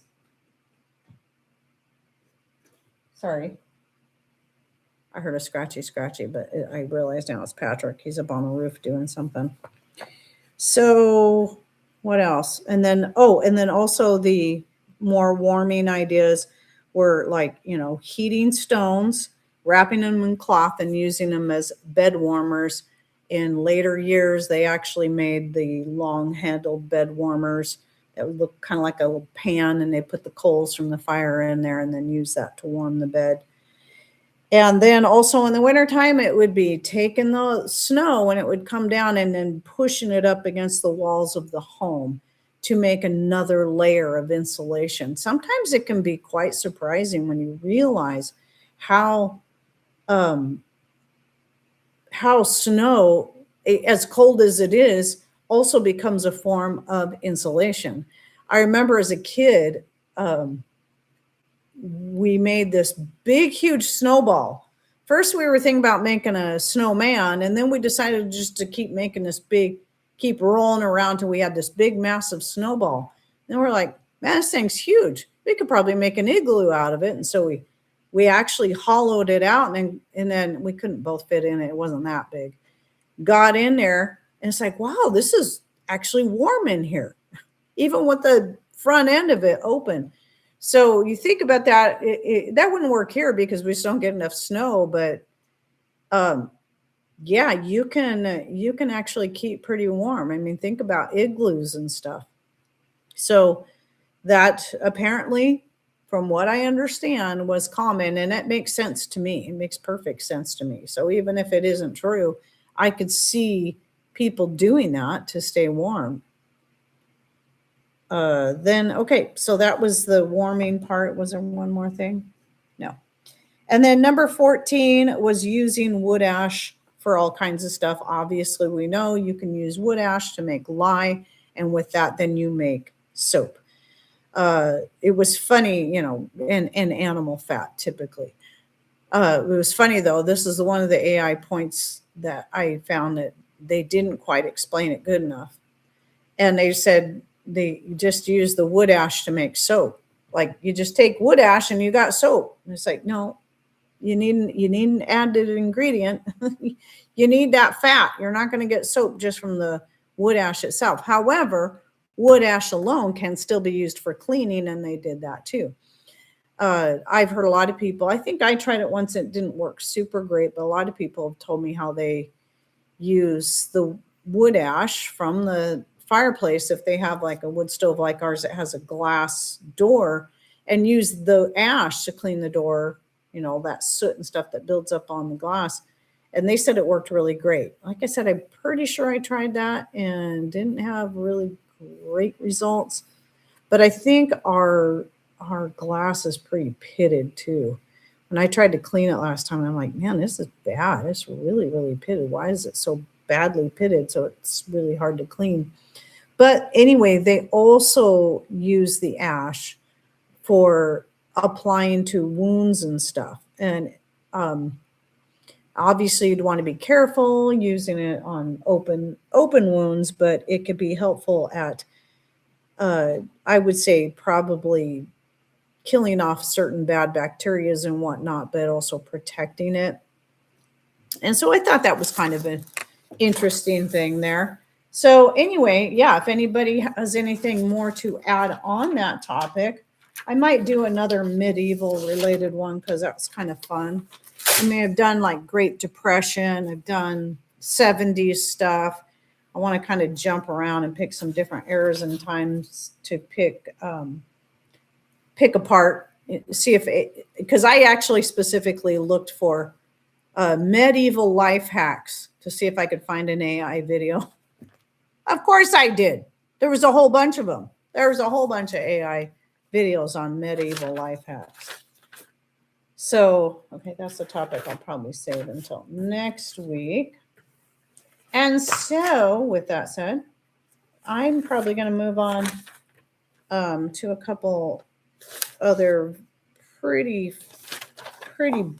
Sorry. I heard a scratchy, but I realized now it's Patrick. He's up on the roof doing something. So what else? And then also the more warming ideas were like, heating stones, wrapping them in cloth and using them as bed warmers. In later years, they actually made the long-handled bed warmers that would look kind of like a little pan, and they put the coals from the fire in there and then use that to warm the bed. And then also in the wintertime, it would be taking the snow when it would come down and then pushing it up against the walls of the home to make another layer of insulation. Sometimes it can be quite surprising when you realize how snow, as cold as it is, also becomes a form of insulation. I remember as a kid, we made this big, huge snowball. First, we were thinking about making a snowman, and then we decided just to keep making keep rolling around till we had this big, massive snowball. And we're like, man, this thing's huge. We could probably make an igloo out of it. And so we actually hollowed it out, and then we couldn't both fit in it. It wasn't that big. Got in there, and it's like, wow, this is actually warm in here, even with the front end of it open. So you think about that, that wouldn't work here because we just don't get enough snow, but yeah, you can actually keep pretty warm. I mean, think about igloos and stuff. So that apparently, from what I understand, was common, and that makes sense to me. It makes perfect sense to me. So even if it isn't true, I could see people doing that to stay warm. Okay, so that was the warming part. Was there one more thing? No. And then number 14 was using wood ash for all kinds of stuff. Obviously, we know you can use wood ash to make lye, and with that, then you make soap. It was funny, and animal fat typically. It was funny though. This is one of the AI points that I found that they didn't quite explain it good enough. And they said they just use the wood ash to make soap. Like you just take wood ash and you got soap. And it's like, no, you need an added ingredient. You need that fat. You're not going to get soap just from the wood ash itself. However, wood ash alone can still be used for cleaning, and they did that too. I've heard a lot of people, I think I tried it once, it didn't work super great, but a lot of people have told me how they use the wood ash from the fireplace if they have like a wood stove like ours that has a glass door, and use the ash to clean the door, that soot and stuff that builds up on the glass. And they said it worked really great. Like I said, I'm pretty sure I tried that and didn't have really great results. But I think our glass is pretty pitted too. When I tried to clean it last time, I'm like, man, this is bad. It's really, really pitted. Why is it so badly pitted? So it's really hard to clean. But anyway, they also use the ash for applying to wounds and stuff. And obviously you'd want to be careful using it on open wounds, but it could be helpful at, I would say, probably killing off certain bad bacteria and whatnot, but also protecting it. And so I thought that was kind of an interesting thing there. So anyway, yeah, if anybody has anything more to add on that topic, I might do another medieval related one because that's kind of fun. I mean, I've done like Great Depression, I've done 70s stuff. I want to kind of jump around and pick some different eras and times to pick apart, see if because I actually specifically looked for medieval life hacks to see if I could find an AI video. Of course I did. There was a whole bunch of them. There was a whole bunch of AI videos on medieval life hacks. So, okay, that's the topic I'll probably save until next week. And so, with that said, I'm probably going to move on to a couple other pretty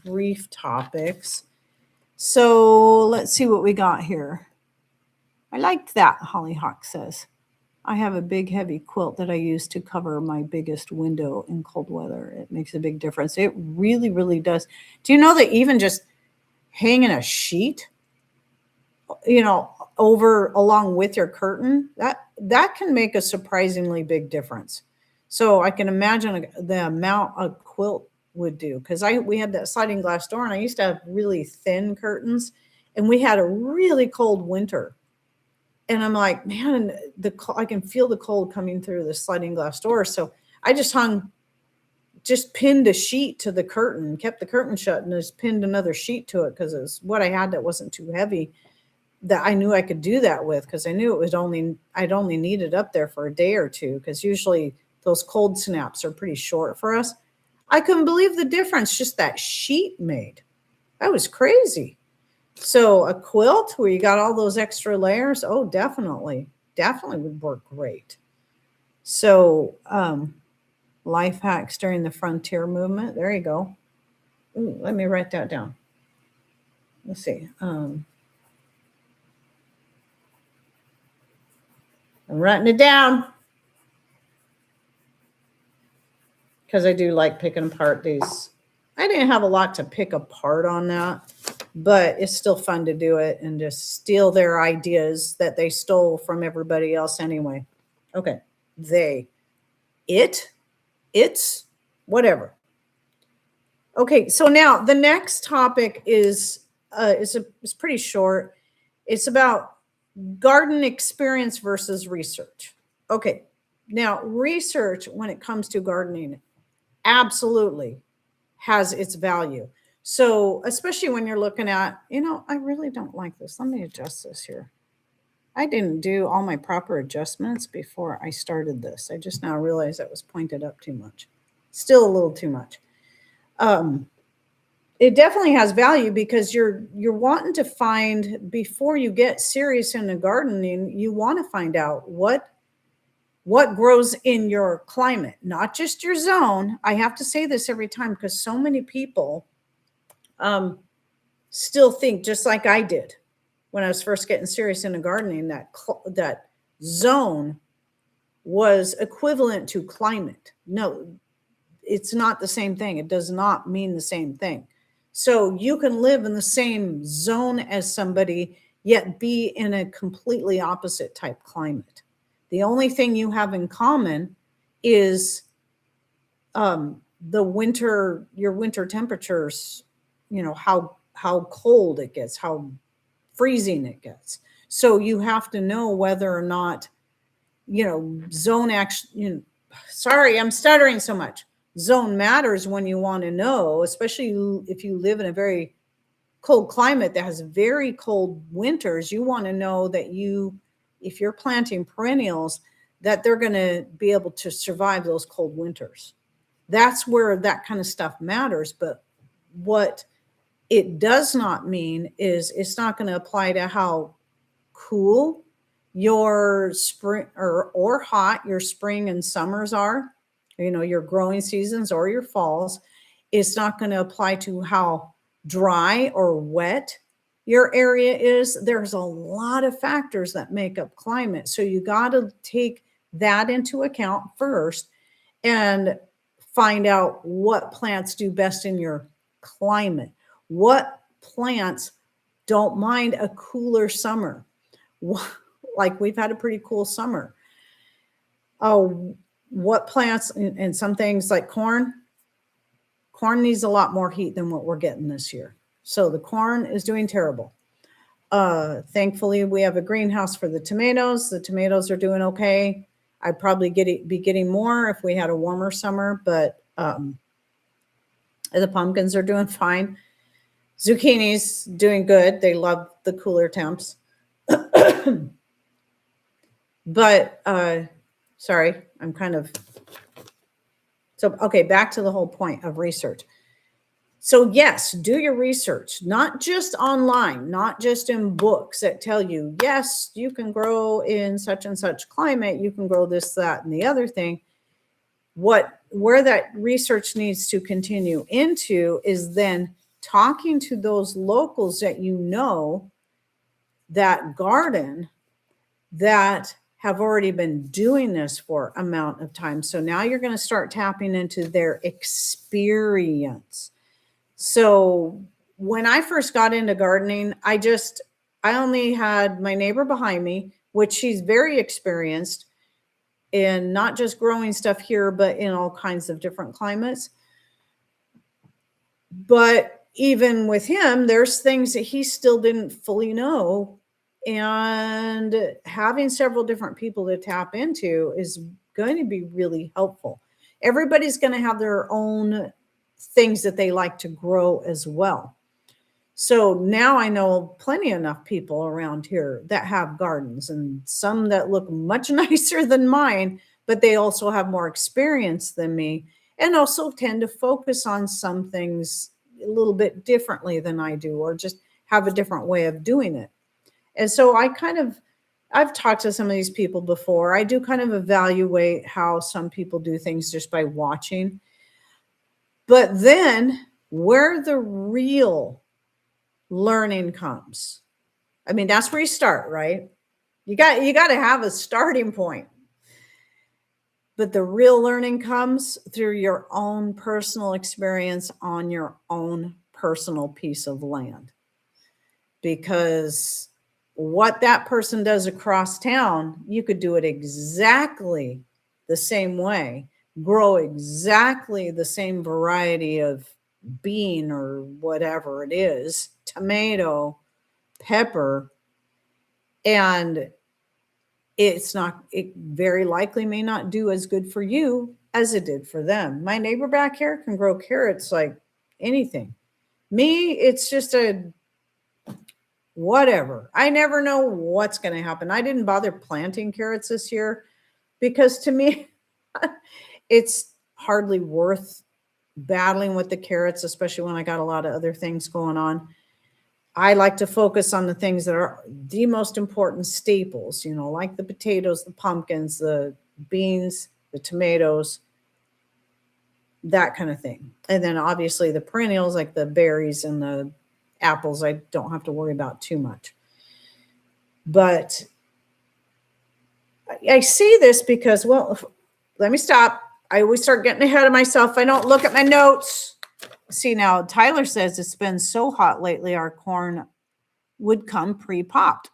brief topics. So let's see what we got here. I liked that, Hollyhock says. I have a big heavy quilt that I use to cover my biggest window in cold weather. It makes a big difference. It really, really does. Do you know that even just hanging a sheet, over along with your curtain, that can make a surprisingly big difference. So I can imagine the amount a quilt would do, because we had that sliding glass door, and I used to have really thin curtains, and we had a really cold winter. And I'm like, man, I can feel the cold coming through the sliding glass door. So I just pinned a sheet to the curtain, kept the curtain shut, and just pinned another sheet to it, because it's what I had that wasn't too heavy, that I knew I could do that with, because I knew I'd only need it up there for a day or two, because usually those cold snaps are pretty short for us. I couldn't believe the difference just that sheet made. That was crazy. So a quilt where you got all those extra layers, oh, definitely would work great. So life hacks during the frontier movement. There you go. Ooh, let me write that down. Let's see. I'm writing it down, because I do like picking apart these. I didn't have a lot to pick apart on that, but it's still fun to do it and just steal their ideas that they stole from everybody else anyway. Okay. It's, whatever. Okay. So now the next topic is pretty short. It's about garden experience versus research. Okay. Now, research when it comes to gardening absolutely has its value. So, especially when you're looking at, I really don't like this. Let me adjust this here. I didn't do all my proper adjustments before I started this. I just now realized that was pointed up too much. Still a little too much. It definitely has value, because you're wanting to find, before you get serious into gardening, you want to find out what grows in your climate, not just your zone. I have to say this every time, because so many people still think, just like I did when I was first getting serious into gardening, that zone was equivalent to climate. No, it's not the same thing. It does not mean the same thing. So you can live in the same zone as somebody, yet be in a completely opposite type climate. The only thing you have in common is your winter temperatures, how cold it gets, how freezing it gets. So you have to know whether or not, zone action, sorry, I'm stuttering so much. Zone matters when you want to know, especially if you live in a very cold climate that has very cold winters. You want to know that if you're planting perennials, that they're going to be able to survive those cold winters. That's where that kind of stuff matters. But what it does not mean is it's not going to apply to how cool your spring or hot your spring and summers are, your growing seasons or your falls. It's not going to apply to how dry or wet your area is. There's a lot of factors that make up climate. So you got to take that into account first and find out what plants do best in your climate. What plants don't mind a cooler summer? Like we've had a pretty cool summer. What plants, and some things like corn needs a lot more heat than what we're getting this year. So the corn is doing terrible. Thankfully, we have a greenhouse for the tomatoes. The tomatoes are doing okay. I'd probably be getting more if we had a warmer summer, but the pumpkins are doing fine. Zucchini's doing good. They love the cooler temps. But sorry, I'm kind of so okay, back to the whole point of research. So yes, do your research, not just online, not just in books that tell you, yes, you can grow in such and such climate, you can grow this, that, and the other thing. Where that research needs to continue into is then talking to those locals that you know that garden that have already been doing this for amount of time. So now you're going to start tapping into their experience. So when I first got into gardening, I only had my neighbor behind me, which she's very experienced in not just growing stuff here, but in all kinds of different climates. But even with him, there's things that he still didn't fully know. And having several different people to tap into is going to be really helpful. Everybody's going to have their own things that they like to grow as well. So now I know plenty enough people around here that have gardens, and some that look much nicer than mine, but they also have more experience than me, and also tend to focus on some things a little bit differently than I do, or just have a different way of doing it. And so I've talked to some of these people before. I do kind of evaluate how some people do things just by watching. But then where the real learning comes, I mean, that's where you start, right? You got to have a starting point. But the real learning comes through your own personal experience on your own personal piece of land. Because what that person does across town, you could do it exactly the same way, grow exactly the same variety of bean or whatever it is, tomato, pepper, and it very likely may not do as good for you as it did for them. My neighbor back here can grow carrots like anything. Me, it's just a whatever. I never know what's going to happen. I didn't bother planting carrots this year because to me, it's hardly worth battling with the carrots, especially when I got a lot of other things going on. I like to focus on the things that are the most important staples, like the potatoes, the pumpkins, the beans, the tomatoes, that kind of thing. And then obviously the perennials like the berries and the apples, I don't have to worry about too much. But I see this because, well, let me stop. I always start getting ahead of myself. I don't look at my notes. See, now Tyler says it's been so hot lately, our corn would come pre-popped.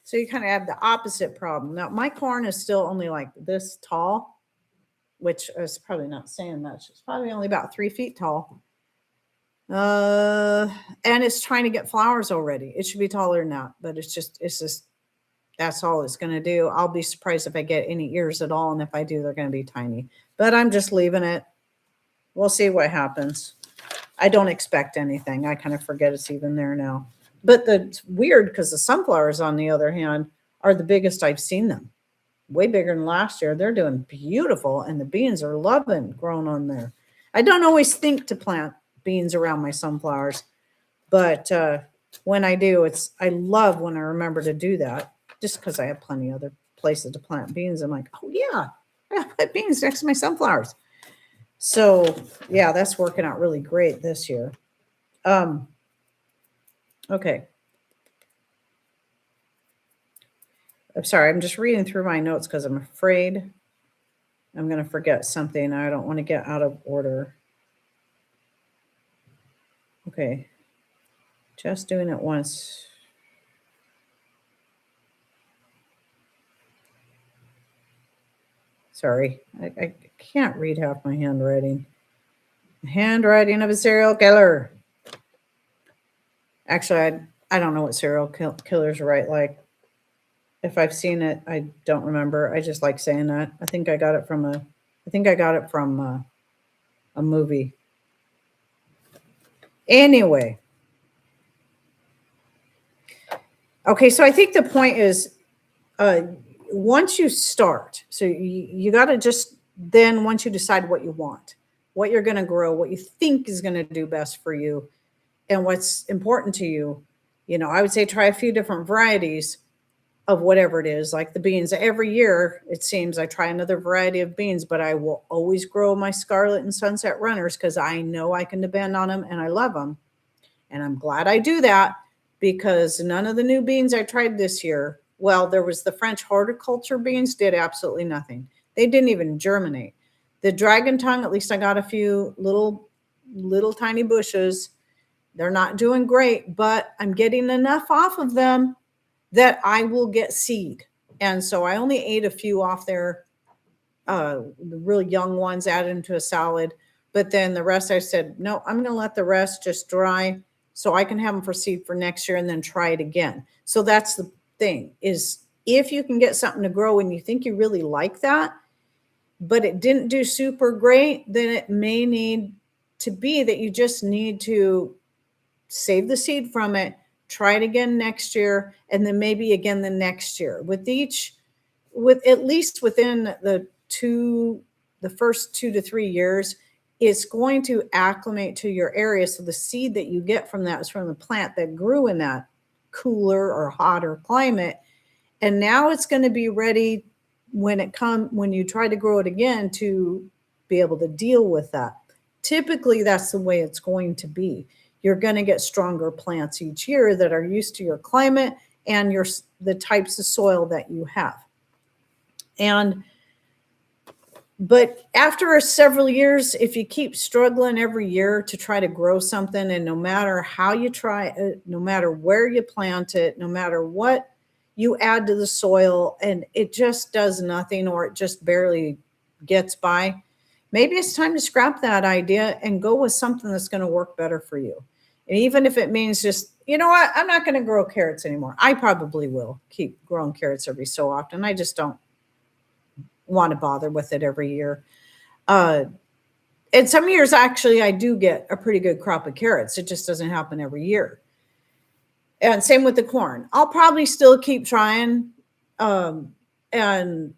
So you kind of have the opposite problem. Now, my corn is still only like this tall, which is probably not saying much. It's probably only about 3 feet tall. And it's trying to get flowers already. It should be taller than that, but it's just that's all it's going to do. I'll be surprised if I get any ears at all. And if I do, they're going to be tiny, but I'm just leaving it. We'll see what happens. I don't expect anything. I kind of forget it's even there now. But it's weird because the sunflowers, on the other hand, are the biggest I've seen them. Way bigger than last year. They're doing beautiful, and the beans are loving growing on there. I don't always think to plant beans around my sunflowers, but when I do, I love when I remember to do that, just because I have plenty of other places to plant beans. I'm like, oh yeah, I put beans next to my sunflowers. So yeah, that's working out really great this year. Okay. I'm sorry. I'm just reading through my notes because I'm afraid I'm going to forget something. I don't want to get out of order. Okay. Just doing it once. Sorry. I can't read half my handwriting. Handwriting of a serial killer. Actually, I don't know what serial killers write like. If I've seen it, I don't remember. I just like saying that. I think I got it from a movie. Anyway, okay, so I think the point is, uh, once you start, so you got to just then once you decide what you want, what you're going to grow, what you think is going to do best for you, and what's important to you, I would say try a few different varieties of whatever it is, like the beans. Every year, it seems I try another variety of beans, but I will always grow my Scarlet and Sunset Runners because I know I can depend on them and I love them. And I'm glad I do that because none of the new beans I tried this year, well, there was the French horticulture beans, did absolutely nothing. They didn't even germinate. The dragon tongue, at least I got a few little tiny bushes. They're not doing great, but I'm getting enough off of them that I will get seed. And so I only ate a few off there, the really young ones, added into a salad. But then the rest, I said, no, I'm going to let the rest just dry so I can have them for seed for next year and then try it again. So that's the thing, is if you can get something to grow and you think you really like that, but it didn't do super great, then it may need to be that you just need to save the seed from it, try it again next year, and then maybe again the next year. With at least within the first 2 to 3 years, it's going to acclimate to your area. So the seed that you get from that is from the plant that grew in that cooler or hotter climate. And now it's going to be ready when you try to grow it again to be able to deal with that. Typically, that's the way it's going to be. You're going to get stronger plants each year that are used to your climate and the types of soil that you have. But after several years, if you keep struggling every year to try to grow something, and no matter how you try it, no matter where you plant it, no matter what you add to the soil, and it just does nothing or it just barely gets by, maybe it's time to scrap that idea and go with something that's going to work better for you. And even if it means just, you know what, I'm not going to grow carrots anymore. I probably will keep growing carrots every so often. I just don't want to bother with it every year. And some years, actually, I do get a pretty good crop of carrots. It just doesn't happen every year. And same with the corn. I'll probably still keep trying. And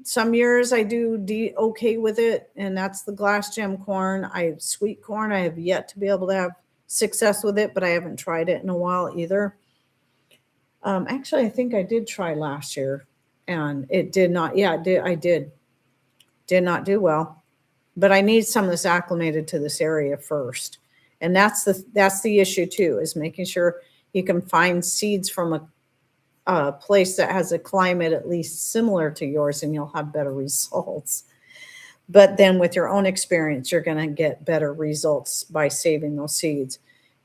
some years I do okay with it, and that's the glass gem corn. I have sweet corn. I have yet to be able to have success with it, but I haven't tried it in a while either. Actually, I think I did try last year, and it did not. Yeah, I did not do well. But I need some of this acclimated to this area first, and that's the issue too, is making sure you can find seeds from a place that has a climate at least similar to yours, and you'll have better results. But then with your own experience, you're going to get better results by saving those seeds.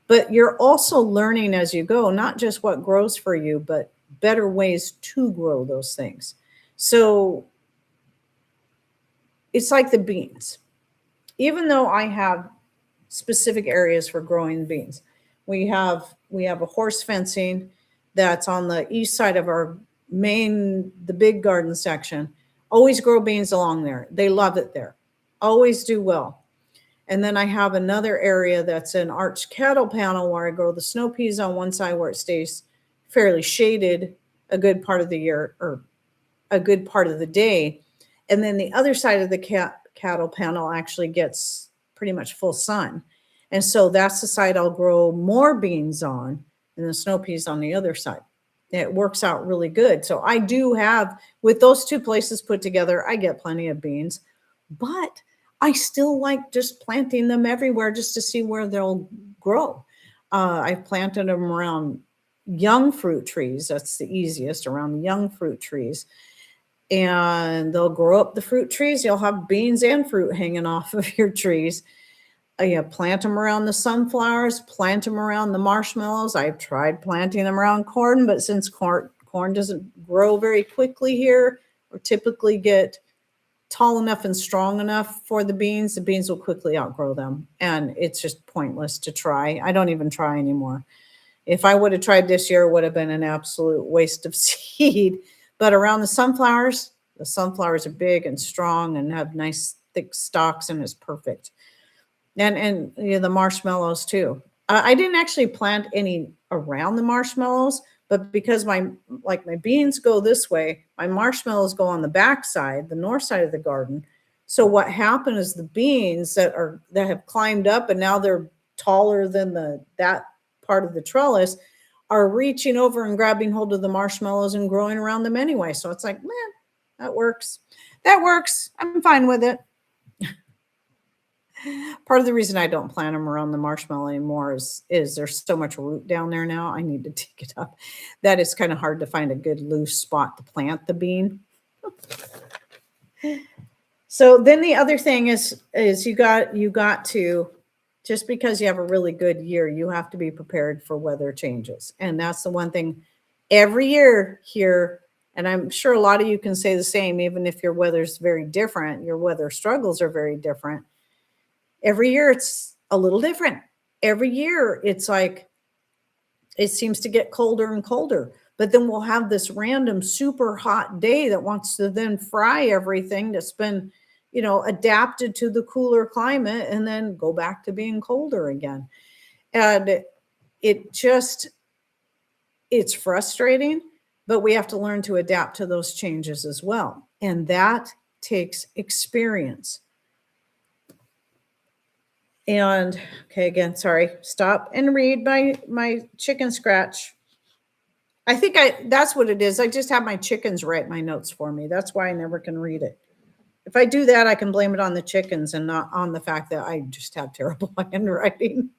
But you're also learning as you go, not just what grows for you, but better ways to grow those things. So it's like the beans. Even though I have specific areas for growing beans, we have a horse fencing that's on the east side of the big garden section. Always grow beans along there. They love it there. Always do well. And then I have another area that's an arched cattle panel where I grow the snow peas on one side, where it stays fairly shaded a good part of the year, or a good part of the day. And then the other side of the cattle panel actually gets pretty much full sun. And so that's the side I'll grow more beans on, and the snow peas on the other side. It works out really good. So I do have, with those two places put together, I get plenty of beans, but I still like just planting them everywhere just to see where they'll grow. I've planted them around young fruit trees. That's the easiest, around young fruit trees. And they'll grow up the fruit trees. You'll have beans and fruit hanging off of your trees. Plant them around the sunflowers, plant them around the marshmallows. I've tried planting them around corn, but since corn doesn't grow very quickly here, or typically get tall enough and strong enough for the beans will quickly outgrow them. And it's just pointless to try. I don't even try anymore. If I would have tried this year, it would have been an absolute waste of seed. But around the sunflowers are big and strong and have nice thick stalks, and it's perfect. And the marshmallows too. I didn't actually plant any around the marshmallows, but because my beans go this way, my marshmallows go on the back side, the north side of the garden. So what happened is the beans that have climbed up and now they're taller than that part of the trellis are reaching over and grabbing hold of the marshmallows and growing around them anyway. So it's like, man, that works. That works. I'm fine with it. Part of the reason I don't plant them around the marshmallow anymore is there's so much root down there now. I need to dig it up. That is kind of hard to find a good loose spot to plant the bean. So then the other thing is you got to, just because you have a really good year, you have to be prepared for weather changes. And that's the one thing every year here, and I'm sure a lot of you can say the same, even if your weather's very different, your weather struggles are very different. Every year it's a little different. Every year it's like, it seems to get colder and colder, but then we'll have this random super hot day that wants to then fry everything that's been, adapted to the cooler climate and then go back to being colder again. And it's frustrating, but we have to learn to adapt to those changes as well. And that takes experience. And okay, again, sorry, stop and read my chicken scratch. I think that's what it is. I just have my chickens write my notes for me. That's why I never can read it. If I do that, I can blame it on the chickens and not on the fact that I just have terrible handwriting.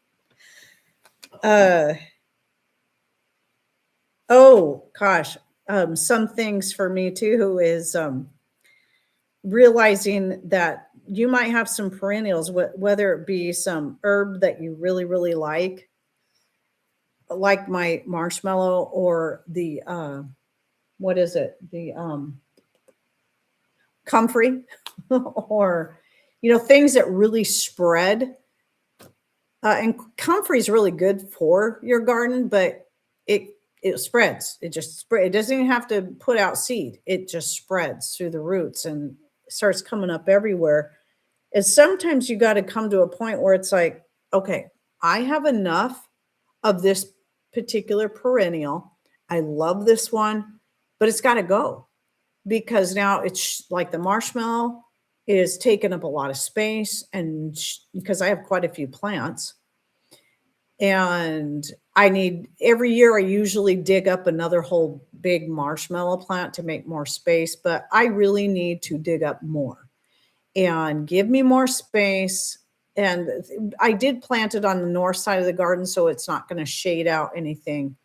Oh gosh, some things for me too is realizing that you might have some perennials, whether it be some herb that you really, really like my marshmallow, or the, what is it? The comfrey, or, things that really spread. And comfrey is really good for your garden, but it spreads. It just spreads. It doesn't even have to put out seed. It just spreads through the roots and starts coming up everywhere. And sometimes you got to come to a point where it's like, okay, I have enough of this particular perennial. I love this one, but it's got to go, because now it's like the marshmallow is taking up a lot of space, and because I have quite a few plants, and every year I usually dig up another whole big marshmallow plant to make more space, but I really need to dig up more and give me more space. And I did plant it on the north side of the garden, so it's not going to shade out anything,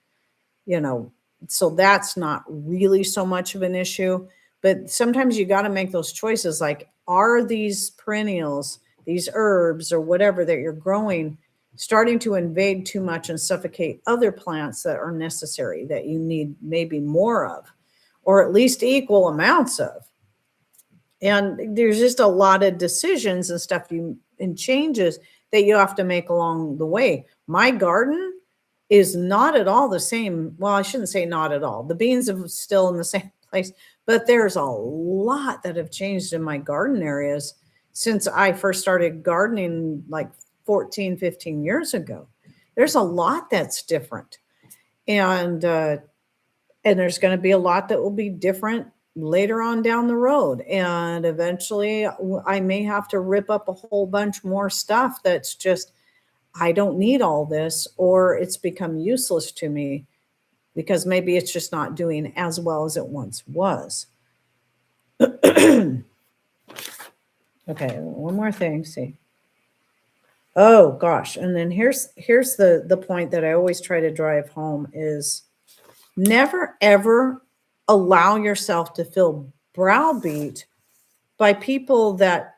so that's not really so much of an issue. But sometimes you got to make those choices, like, are these perennials, these herbs or whatever that you're growing, starting to invade too much and suffocate other plants that are necessary, that you need maybe more of, or at least equal amounts of? And there's just a lot of decisions and stuff and changes that you have to make along the way. My garden is not at all the same. Well, I shouldn't say not at all. The beans are still in the same place, but there's a lot that have changed in my garden areas since I first started gardening like 14, 15 years ago. There's a lot that's different. And there's going to be a lot that will be different later on down the road. And eventually I may have to rip up a whole bunch more stuff that's just, I don't need all this, or it's become useless to me because maybe it's just not doing as well as it once was. Okay, one more thing. See. Oh gosh. And then here's the point that I always try to drive home is never ever allow yourself to feel browbeat by people that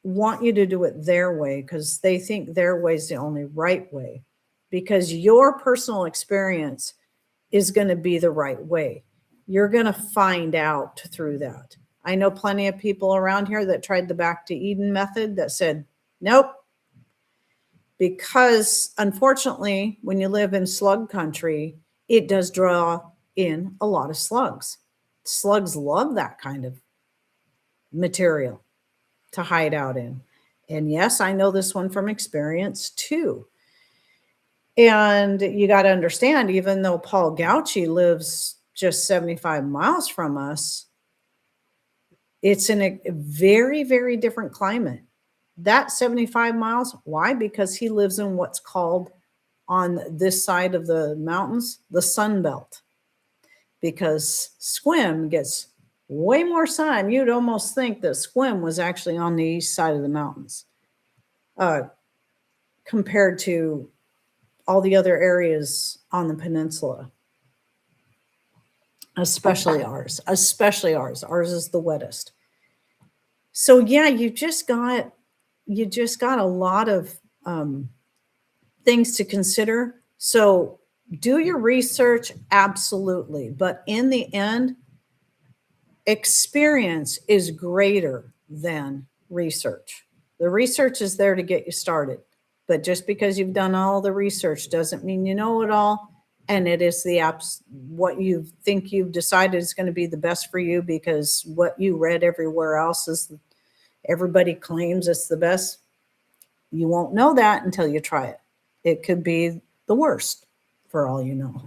want you to do it their way because they think their way is the only right way, because your personal experience is going to be the right way. You're going to find out through that. I know plenty of people around here that tried the back to Eden method that said, nope, because unfortunately, when you live in slug country, it does draw in a lot of slugs. Slugs love that kind of material to hide out in. And yes, I know this one from experience too. And you got to understand, even though Paul Gauchi lives just 75 miles from us, it's in a very, very different climate. That 75 miles, why? Because he lives in what's called, on this side of the mountains, the Sun Belt. Because Sequim gets way more sun. You'd almost think that Sequim was actually on the east side of the mountains compared to all the other areas on the peninsula. Especially ours. Ours is the wettest. So yeah, you just got a lot of things to consider. So do your research, absolutely. But in the end, experience is greater than research. The research is there to get you started. But just because you've done all the research doesn't mean you know it all. And it is what you think you've decided is going to be the best for you, because what you read everywhere else is everybody claims it's the best. You won't know that until you try it. It could be the worst for all you know.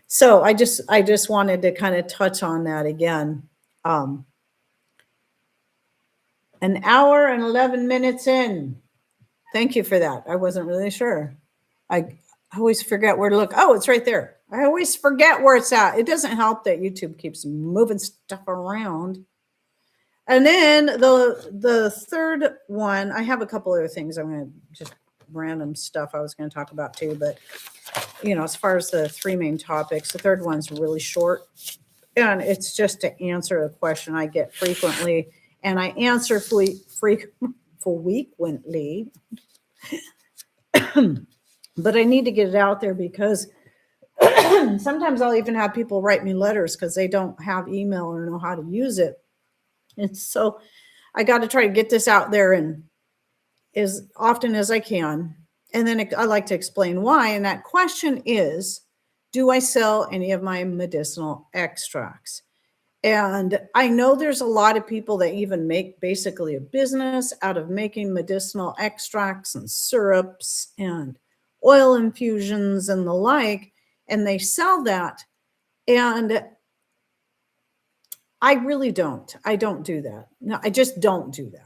So I just wanted to kind of touch on that again. An hour and 11 minutes in. Thank you for that. I wasn't really sure. I always forget where to look. Oh, it's right there. I always forget where it's at. It doesn't help that YouTube keeps moving stuff around. And then the third one, I have a couple other things I'm going to just random stuff I was going to talk about too. But, as far as the three main topics, the third one's really short. And it's just to answer a question I get frequently. And I answer frequently. But I need to get it out there because sometimes I'll even have people write me letters because they don't have email or know how to use it. And so I got to try to get this out there and as often as I can. And then I like to explain why. And that question is, do I sell any of my medicinal extracts? And I know there's a lot of people that even make basically a business out of making medicinal extracts and syrups and oil infusions and the like, and they sell that. And I really don't. I don't do that. No, I just don't do that.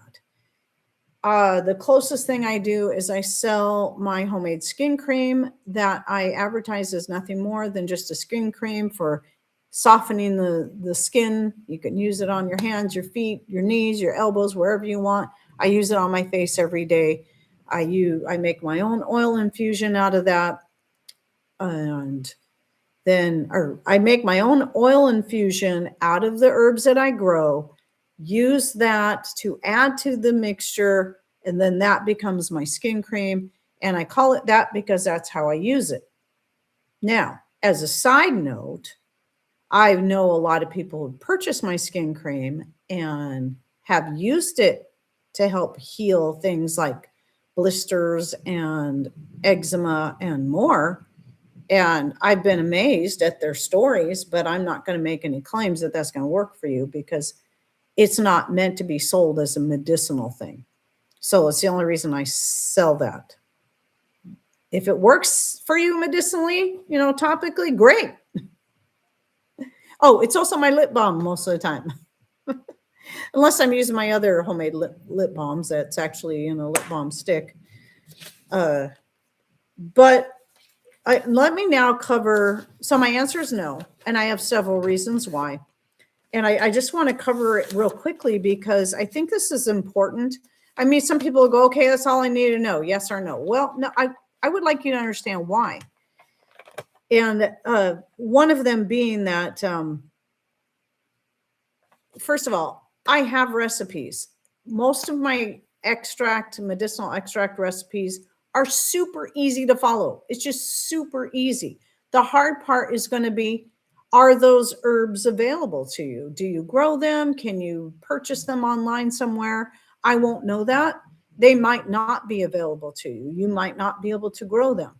The closest thing I do is I sell my homemade skin cream that I advertise as nothing more than just a skin cream for softening the skin. You can use it on your hands, your feet, your knees, your elbows, wherever you want. I use it on my face every day. I make my own oil infusion out of that. And then I make my own oil infusion out of the herbs that I grow, use that to add to the mixture, and then that becomes my skin cream. And I call it that because that's how I use it. Now, as a side note, I know a lot of people who purchase my skin cream and have used it to help heal things like blisters and eczema and more. And I've been amazed at their stories, but I'm not going to make any claims that that's going to work for you because it's not meant to be sold as a medicinal thing. So it's the only reason I sell that. If it works for you medicinally, topically, great. Oh, it's also my lip balm most of the time. Unless I'm using my other homemade lip balms, that's actually in a lip balm stick. But let me now cover. So my answer is no, and I have several reasons why. And I just want to cover it real quickly because I think this is important. I mean, some people will go, okay, that's all I need to know, yes or no. Well, no, I would like you to understand why. And one of them being that, first of all, I have recipes. Most of my medicinal extract recipes are super easy to follow. It's just super easy. The hard part is going to be, are those herbs available to you? Do you grow them? Can you purchase them online somewhere? I won't know that They might not be available to you. You might not be able to grow them.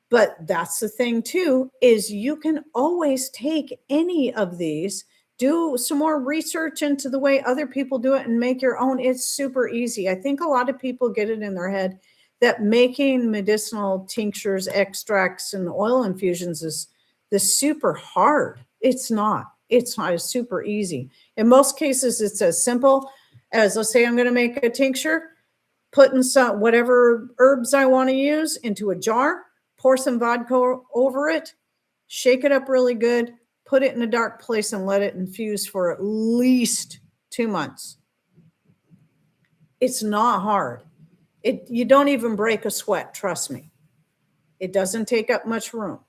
But that's the thing too, is you can always take any of these, do some more research into the way other people do it and make your own. It's super easy. I think a lot of people get it in their head that making medicinal tinctures, extracts, and oil infusions is this super hard. It's not. It's not. It's super easy. In most cases, it's as simple as, let's say I'm going to make a tincture, putting some whatever herbs I want to use into a jar, pour some vodka over it, shake it up really good, put it in a dark place and let it infuse for at least 2 months. It's not hard. You don't even break a sweat, trust me. It doesn't take up much room.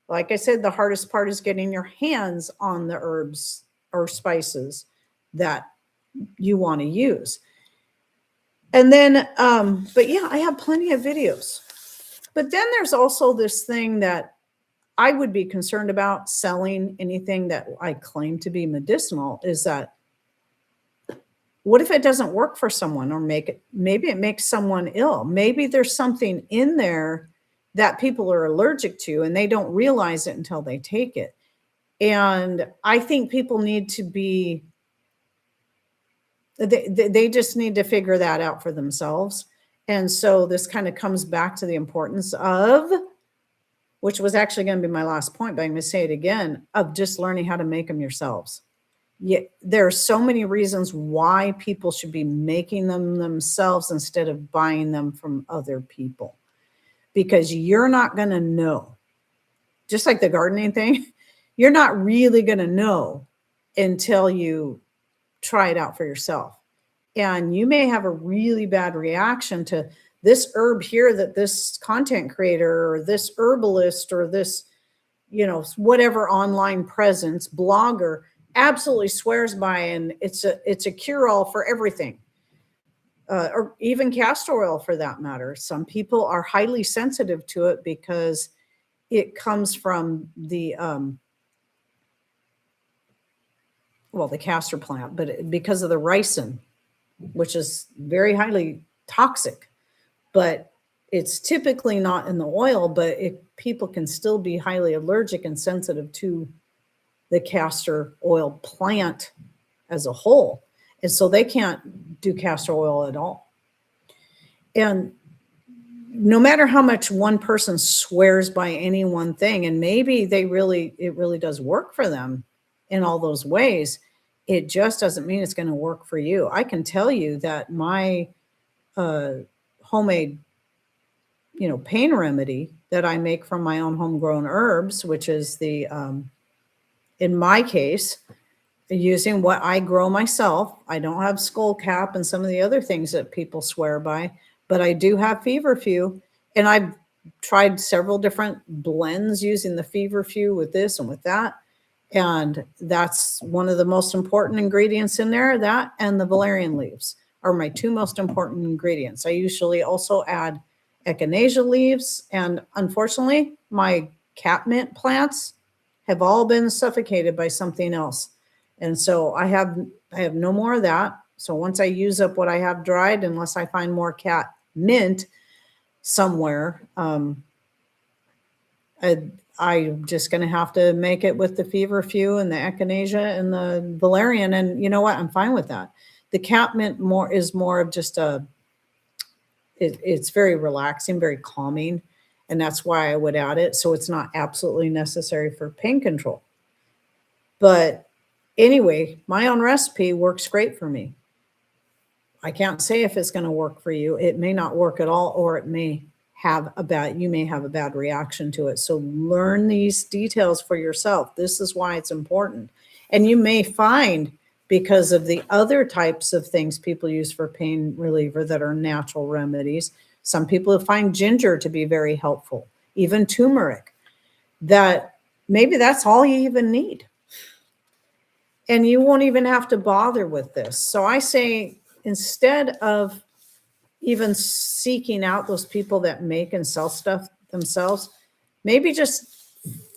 Like I said, the hardest part is getting your hands on the herbs or spices that you want to use. And then, but yeah, I have plenty of videos. But then there's also this thing that I would be concerned about selling anything that I claim to be medicinal, is that what if it doesn't work for someone, or maybe it makes someone ill? Maybe there's something in there that people are allergic to and they don't realize it until they take it. And I think people need to be, they just need to figure that out for themselves. And so this kind of comes back to the importance of, which was actually going to be my last point, but I'm going to say it again, of just learning how to make them yourselves. Yeah, there are so many reasons why people should be making them themselves instead of buying them from other people, because you're not going to know. Just like the gardening thing, you're not really going to know until you try it out for yourself. And you may have a really bad reaction to this herb here that this content creator or this herbalist or this, whatever online presence, blogger absolutely swears by, and it's a cure-all for everything, or even castor oil for that matter. Some people are highly sensitive to it because it comes from the castor plant, but because of the ricin, which is very highly toxic. But it's typically not in the oil, but people can still be highly allergic and sensitive to the castor oil plant as a whole. And so they can't do castor oil at all. And no matter how much one person swears by any one thing, and maybe it really does work for them in all those ways, it just doesn't mean it's going to work for you. I can tell you that my homemade, pain remedy that I make from my own homegrown herbs, which is the, in my case, using what I grow myself. I don't have skullcap and some of the other things that people swear by, but I do have feverfew. And I've tried several different blends using the feverfew with this and with that. And that's one of the most important ingredients in there. That and the valerian leaves are my two most important ingredients. I usually also add echinacea leaves. And unfortunately, my catmint plants have all been suffocated by something else. And so I have no more of that. So once I use up what I have dried, unless I find more cat mint somewhere, I'm just going to have to make it with the feverfew and the echinacea and the valerian. And you know what? I'm fine with that. The catmint is more of just it's very relaxing, very calming. And that's why I would add it. So it's not absolutely necessary for pain control. But anyway, my own recipe works great for me. I can't say if it's going to work for you. It may not work at all, or you may have a bad reaction to it. So learn these details for yourself. This is why it's important. And you may find, because of the other types of things people use for pain reliever that are natural remedies, some people find ginger to be very helpful, even turmeric, that maybe that's all you even need. And you won't even have to bother with this. So I say, instead of even seeking out those people that make and sell stuff themselves, maybe just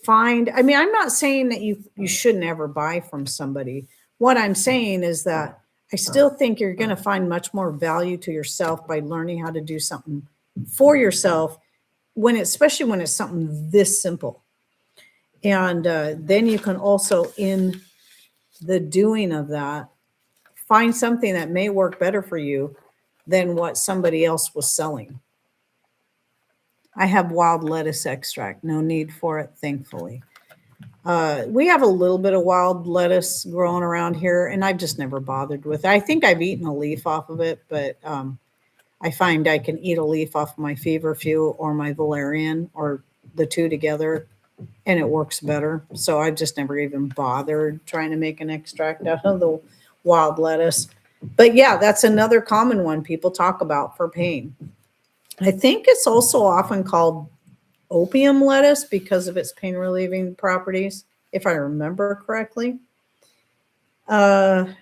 find, I'm not saying that you shouldn't ever buy from somebody. What I'm saying is that I still think you're going to find much more value to yourself by learning how to do something for yourself especially when it's something this simple. And then you can also, in the doing of that, find something that may work better for you than what somebody else was selling. I have wild lettuce extract, no need for it, thankfully. We have a little bit of wild lettuce growing around here, and I've just never bothered with it. I think I've eaten a leaf off of it, but I find I can eat a leaf off my feverfew or my valerian or the two together, and it works better. So I've just never even bothered trying to make an extract out of the wild lettuce. But yeah, that's another common one people talk about for pain. I think it's also often called opium lettuce because of its pain relieving properties, if I remember correctly. Boy,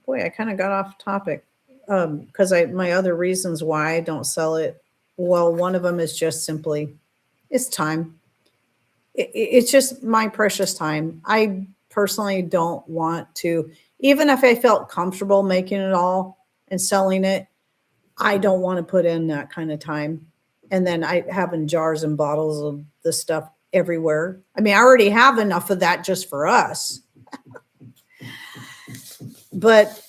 I kind of got off topic because my other reasons why I don't sell it. Well, one of them is just simply it's time. It's just my precious time. I personally don't want to, even if I felt comfortable making it all and selling it, I don't want to put in that kind of time. And then I having jars and bottles of the stuff everywhere. I mean, I already have enough of that just for us. But,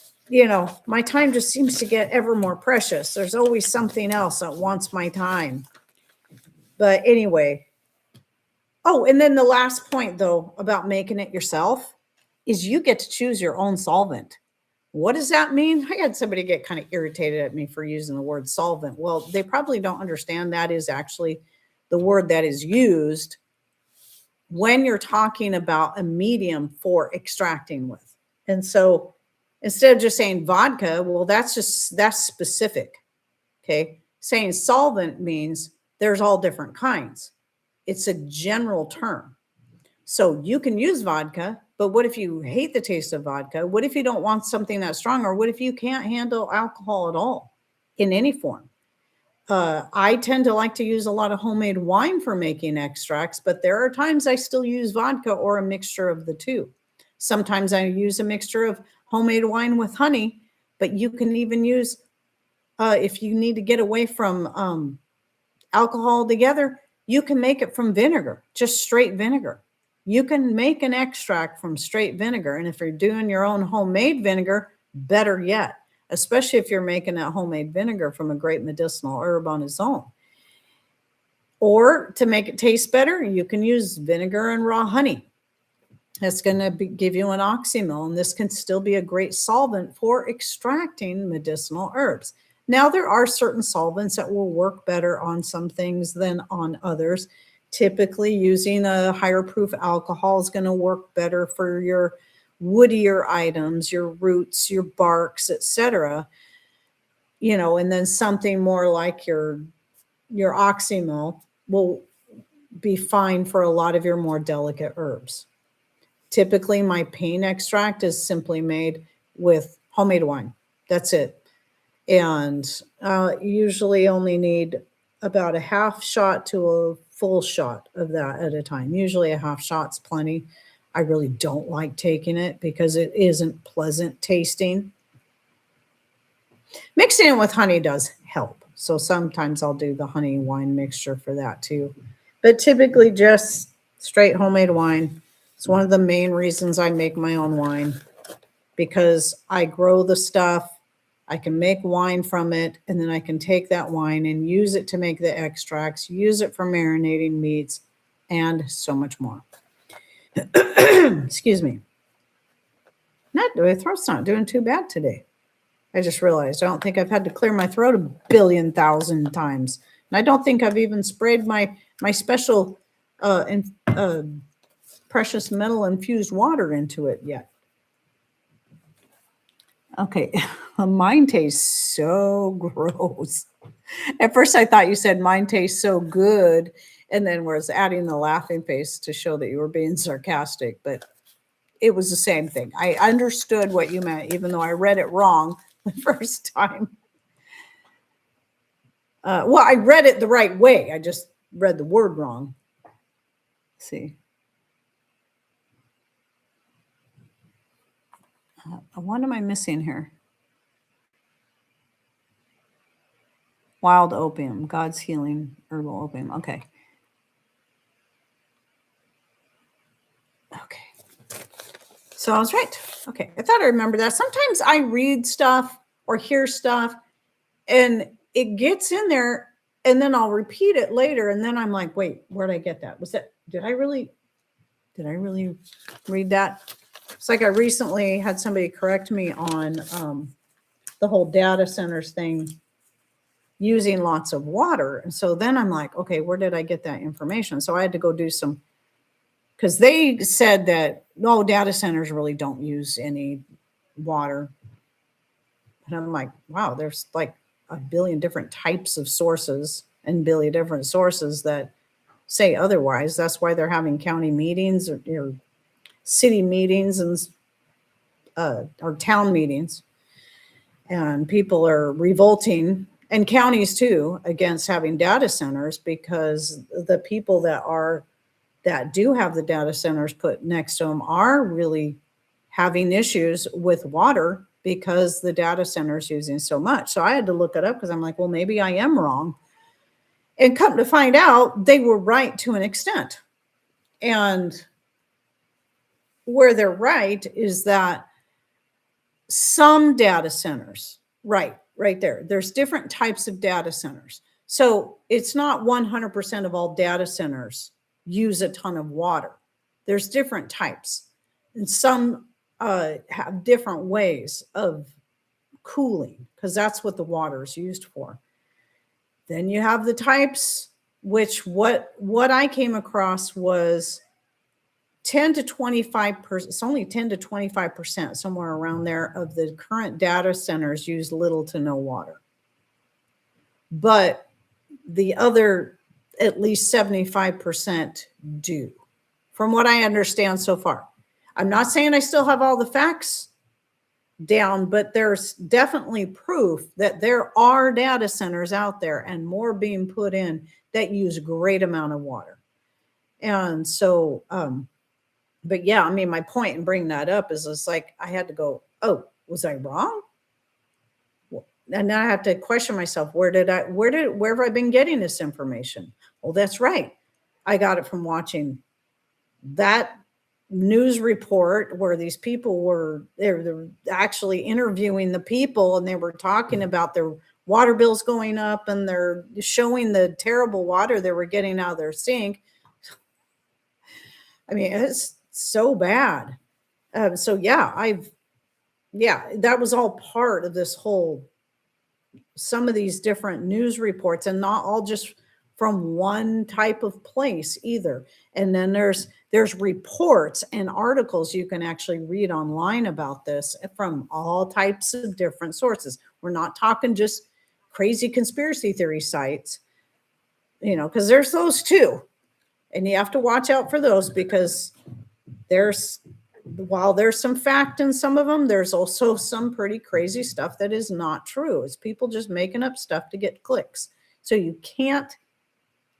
my time just seems to get ever more precious. There's always something else that wants my time. But anyway. Oh, and then the last point, though, about making it yourself is you get to choose your own solvent. What does that mean? I had somebody get kind of irritated at me for using the word solvent. Well, they probably don't understand that is actually the word that is used when you're talking about a medium for extracting with. And so instead of just saying vodka, well, that's specific. Okay. Saying solvent means there's all different kinds. It's a general term. So you can use vodka, but what if you hate the taste of vodka? What if you don't want something that strong? Or what if you can't handle alcohol at all in any form? I tend to like to use a lot of homemade wine for making extracts, but there are times I still use vodka or a mixture of the two. Sometimes I use a mixture of homemade wine with honey, but you can even use, if you need to get away from alcohol altogether, you can make it from vinegar, just straight vinegar. You can make an extract from straight vinegar. And if you're doing your own homemade vinegar, better yet, especially if you're making that homemade vinegar from a great medicinal herb on its own. Or to make it taste better, you can use vinegar and raw honey. That's going to give you an oxymel, and this can still be a great solvent for extracting medicinal herbs. Now, there are certain solvents that will work better on some things than on others. Typically, using a higher proof alcohol is going to work better for your woodier items, your roots, your barks, etc. And then something more like your oxymel will be fine for a lot of your more delicate herbs. Typically, my pain extract is simply made with homemade wine. That's it. And usually only need about a half shot to a full shot of that at a time. Usually a half shot's plenty. I really don't like taking it because it isn't pleasant tasting. Mixing it with honey does help. So sometimes I'll do the honey wine mixture for that too. But typically just straight homemade wine. It's one of the main reasons I make my own wine, because I grow the stuff. I can make wine from it, and then I can take that wine and use it to make the extracts, use it for marinating meats, and so much more. Excuse me. My throat's not doing too bad today. I just realized I don't think I've had to clear my throat 1,000,000,000 times. And I don't think I've even sprayed my special precious metal infused water into it yet. Okay, mine tastes so gross. At first I thought you said mine tastes so good, and then was adding the laughing face to show that you were being sarcastic, but it was the same thing. I understood what you meant, even though I read it wrong the first time. Well, I read it the right way. I just read the word wrong. Let's see. What am I missing here? Wild opium, God's healing herbal opium. Okay. Okay. So I was right. Okay. I thought I remember that. Sometimes I read stuff or hear stuff and it gets in there and then I'll repeat it later. And then I'm like, wait, where did I get that? Did I really read that? It's like I recently had somebody correct me on the whole data centers thing using lots of water. And so then I'm like, okay, where did I get that information? So I had to go do some, because they said that no, data centers really don't use any water. And I'm like, wow, there's like a billion different types of sources and billion different sources that say otherwise. That's why they're having county meetings or city meetings and or town meetings. And people are revolting, and counties too, against having data centers because the people that do have the data centers put next to them are really having issues with water because the data center is using so much. So I had to look it up because I'm like, well, maybe I am wrong. And come to find out, they were right to an extent. And where they're right is that some data centers, right there, there's different types of data centers. So it's not 100% of all data centers use a ton of water. There's different types, and some have different ways of cooling because that's what the water is used for. Then you have the types, which what I came across was 10 to 25%, it's only 10 to 25%, somewhere around there, of the current data centers use little to no water. But the other, at least 75% do, from what I understand so far. I'm not saying I still have all the facts down, but there's definitely proof that there are data centers out there and more being put in that use a great amount of water. And so, but yeah, I mean, my point in bringing that up is it's like I had to go, oh, was I wrong? And now I have to question myself, where have I been getting this information? Well, that's right. I got it from watching that news report where these people they're actually interviewing the people and they were talking about their water bills going up and they're showing the terrible water they were getting out of their sink. I mean, it's so bad. So yeah, that was all part of this whole, some of these different news reports, and not all just from one type of place either. And then there's reports and articles you can actually read online about this from all types of different sources. We're not talking just crazy conspiracy theory sites, because there's those too. And you have to watch out for those because while there's some fact in some of them, there's also some pretty crazy stuff that is not true. It's people just making up stuff to get clicks. So you can't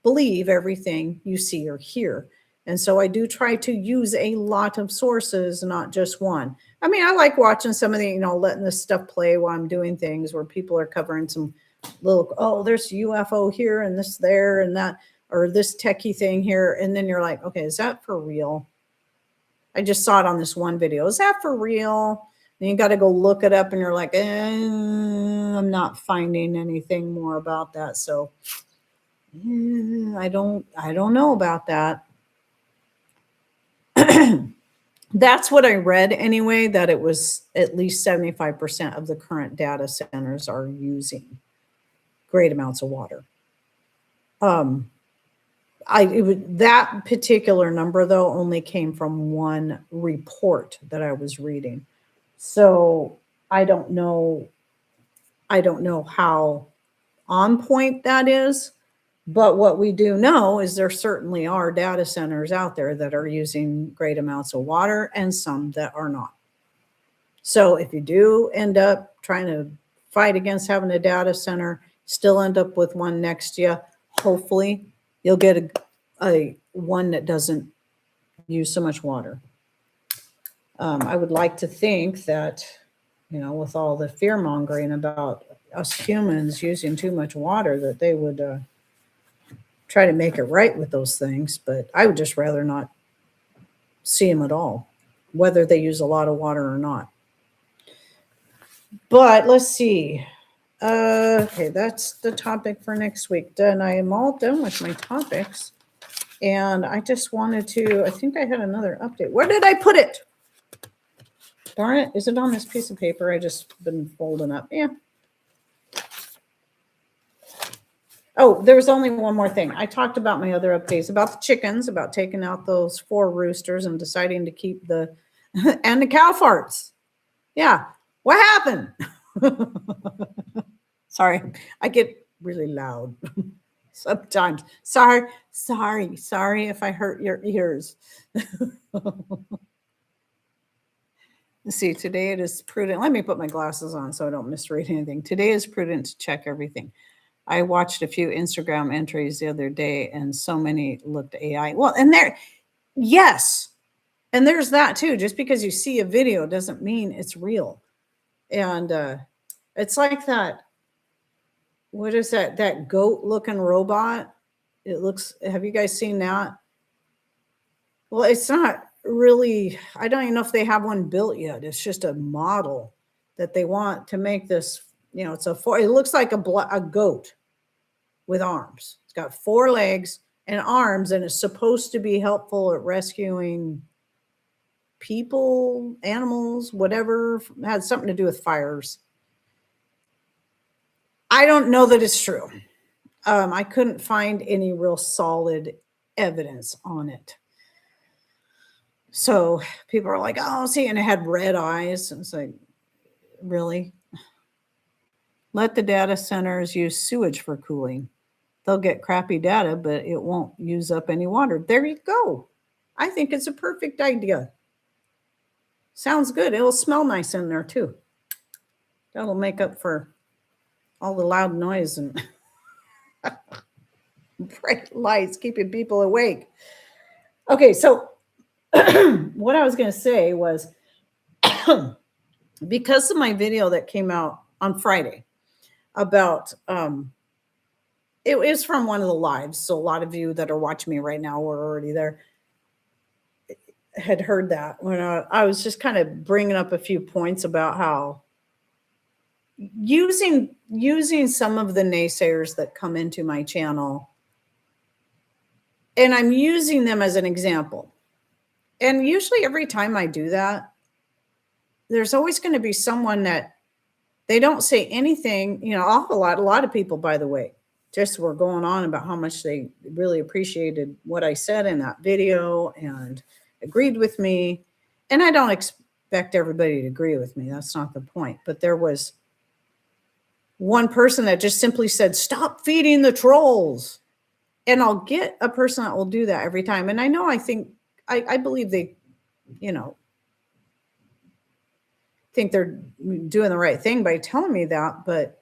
believe everything you see or hear. And so I do try to use a lot of sources, not just one. I mean, I like watching some of the, letting this stuff play while I'm doing things where people are covering some little, oh, there's UFO here and this there and that, or this techie thing here. And then you're like, okay, is that for real? I just saw it on this one video. Is that for real? And you got to go look it up and you're like, I'm not finding anything more about that. So I don't know about that. That's what I read anyway, that it was at least 75% of the current data centers are using great amounts of water. That particular number though only came from one report that I was reading. So I don't know how on point that is, but what we do know is there certainly are data centers out there that are using great amounts of water and some that are not. So if you do end up trying to fight against having a data center, still end up with one next to you, hopefully you'll get a one that doesn't use so much water. I would like to think that, with all the fear mongering about us humans using too much water, that they would try to make it right with those things. But I would just rather not see them at all, whether they use a lot of water or not. But let's see. Okay, that's the topic for next week. Done. I am all done with my topics. And I just wanted to, I think I had another update. Where did I put it? Darn it. Is it on this piece of paper? I just been folding up. Yeah. Oh, there was only one more thing. I talked about my other updates about the chickens, about taking out those 4 roosters and deciding to keep the, and the cow farts. Yeah. What happened? Sorry. I get really loud sometimes. Sorry if I hurt your ears. See, today it is prudent. Let me put my glasses on so I don't misread anything. Today is prudent to check everything. I watched a few Instagram entries the other day and so many looked AI. Well, and yes. And there's that too. Just because you see a video doesn't mean it's real. And it's like that. What is that? That goat looking robot. It looks, have you guys seen that? Well, it's not really, I don't even know if they have one built yet. It's just a model that they want to make this, it looks like a goat with arms. It's got 4 legs and arms, and it's supposed to be helpful at rescuing people, animals, whatever, had something to do with fires. I don't know that it's true. I couldn't find any real solid evidence on it. So people are like, oh, see, and it had red eyes. And it's like, really? Let the data centers use sewage for cooling. They'll get crappy data, but it won't use up any water. There you go. I think it's a perfect idea. Sounds good. It'll smell nice in there too. That'll make up for all the loud noise and bright lights keeping people awake. Okay, so what I was going to say was because of my video that came out on Friday about it is from one of the lives, so a lot of you that are watching me right now were already there, had heard that when I was just kind of bringing up a few points about how using some of the naysayers that come into my channel, and I'm using them as an example. And usually every time I do that, there's always going to be someone that they don't say anything, a lot of people, by the way, just were going on about how much they really appreciated what I said in that video and agreed with me. And I don't expect everybody to agree with me. That's not the point. But there was one person that just simply said, stop feeding the trolls. And I'll get a person that will do that every time. And I believe they, think they're doing the right thing by telling me that. But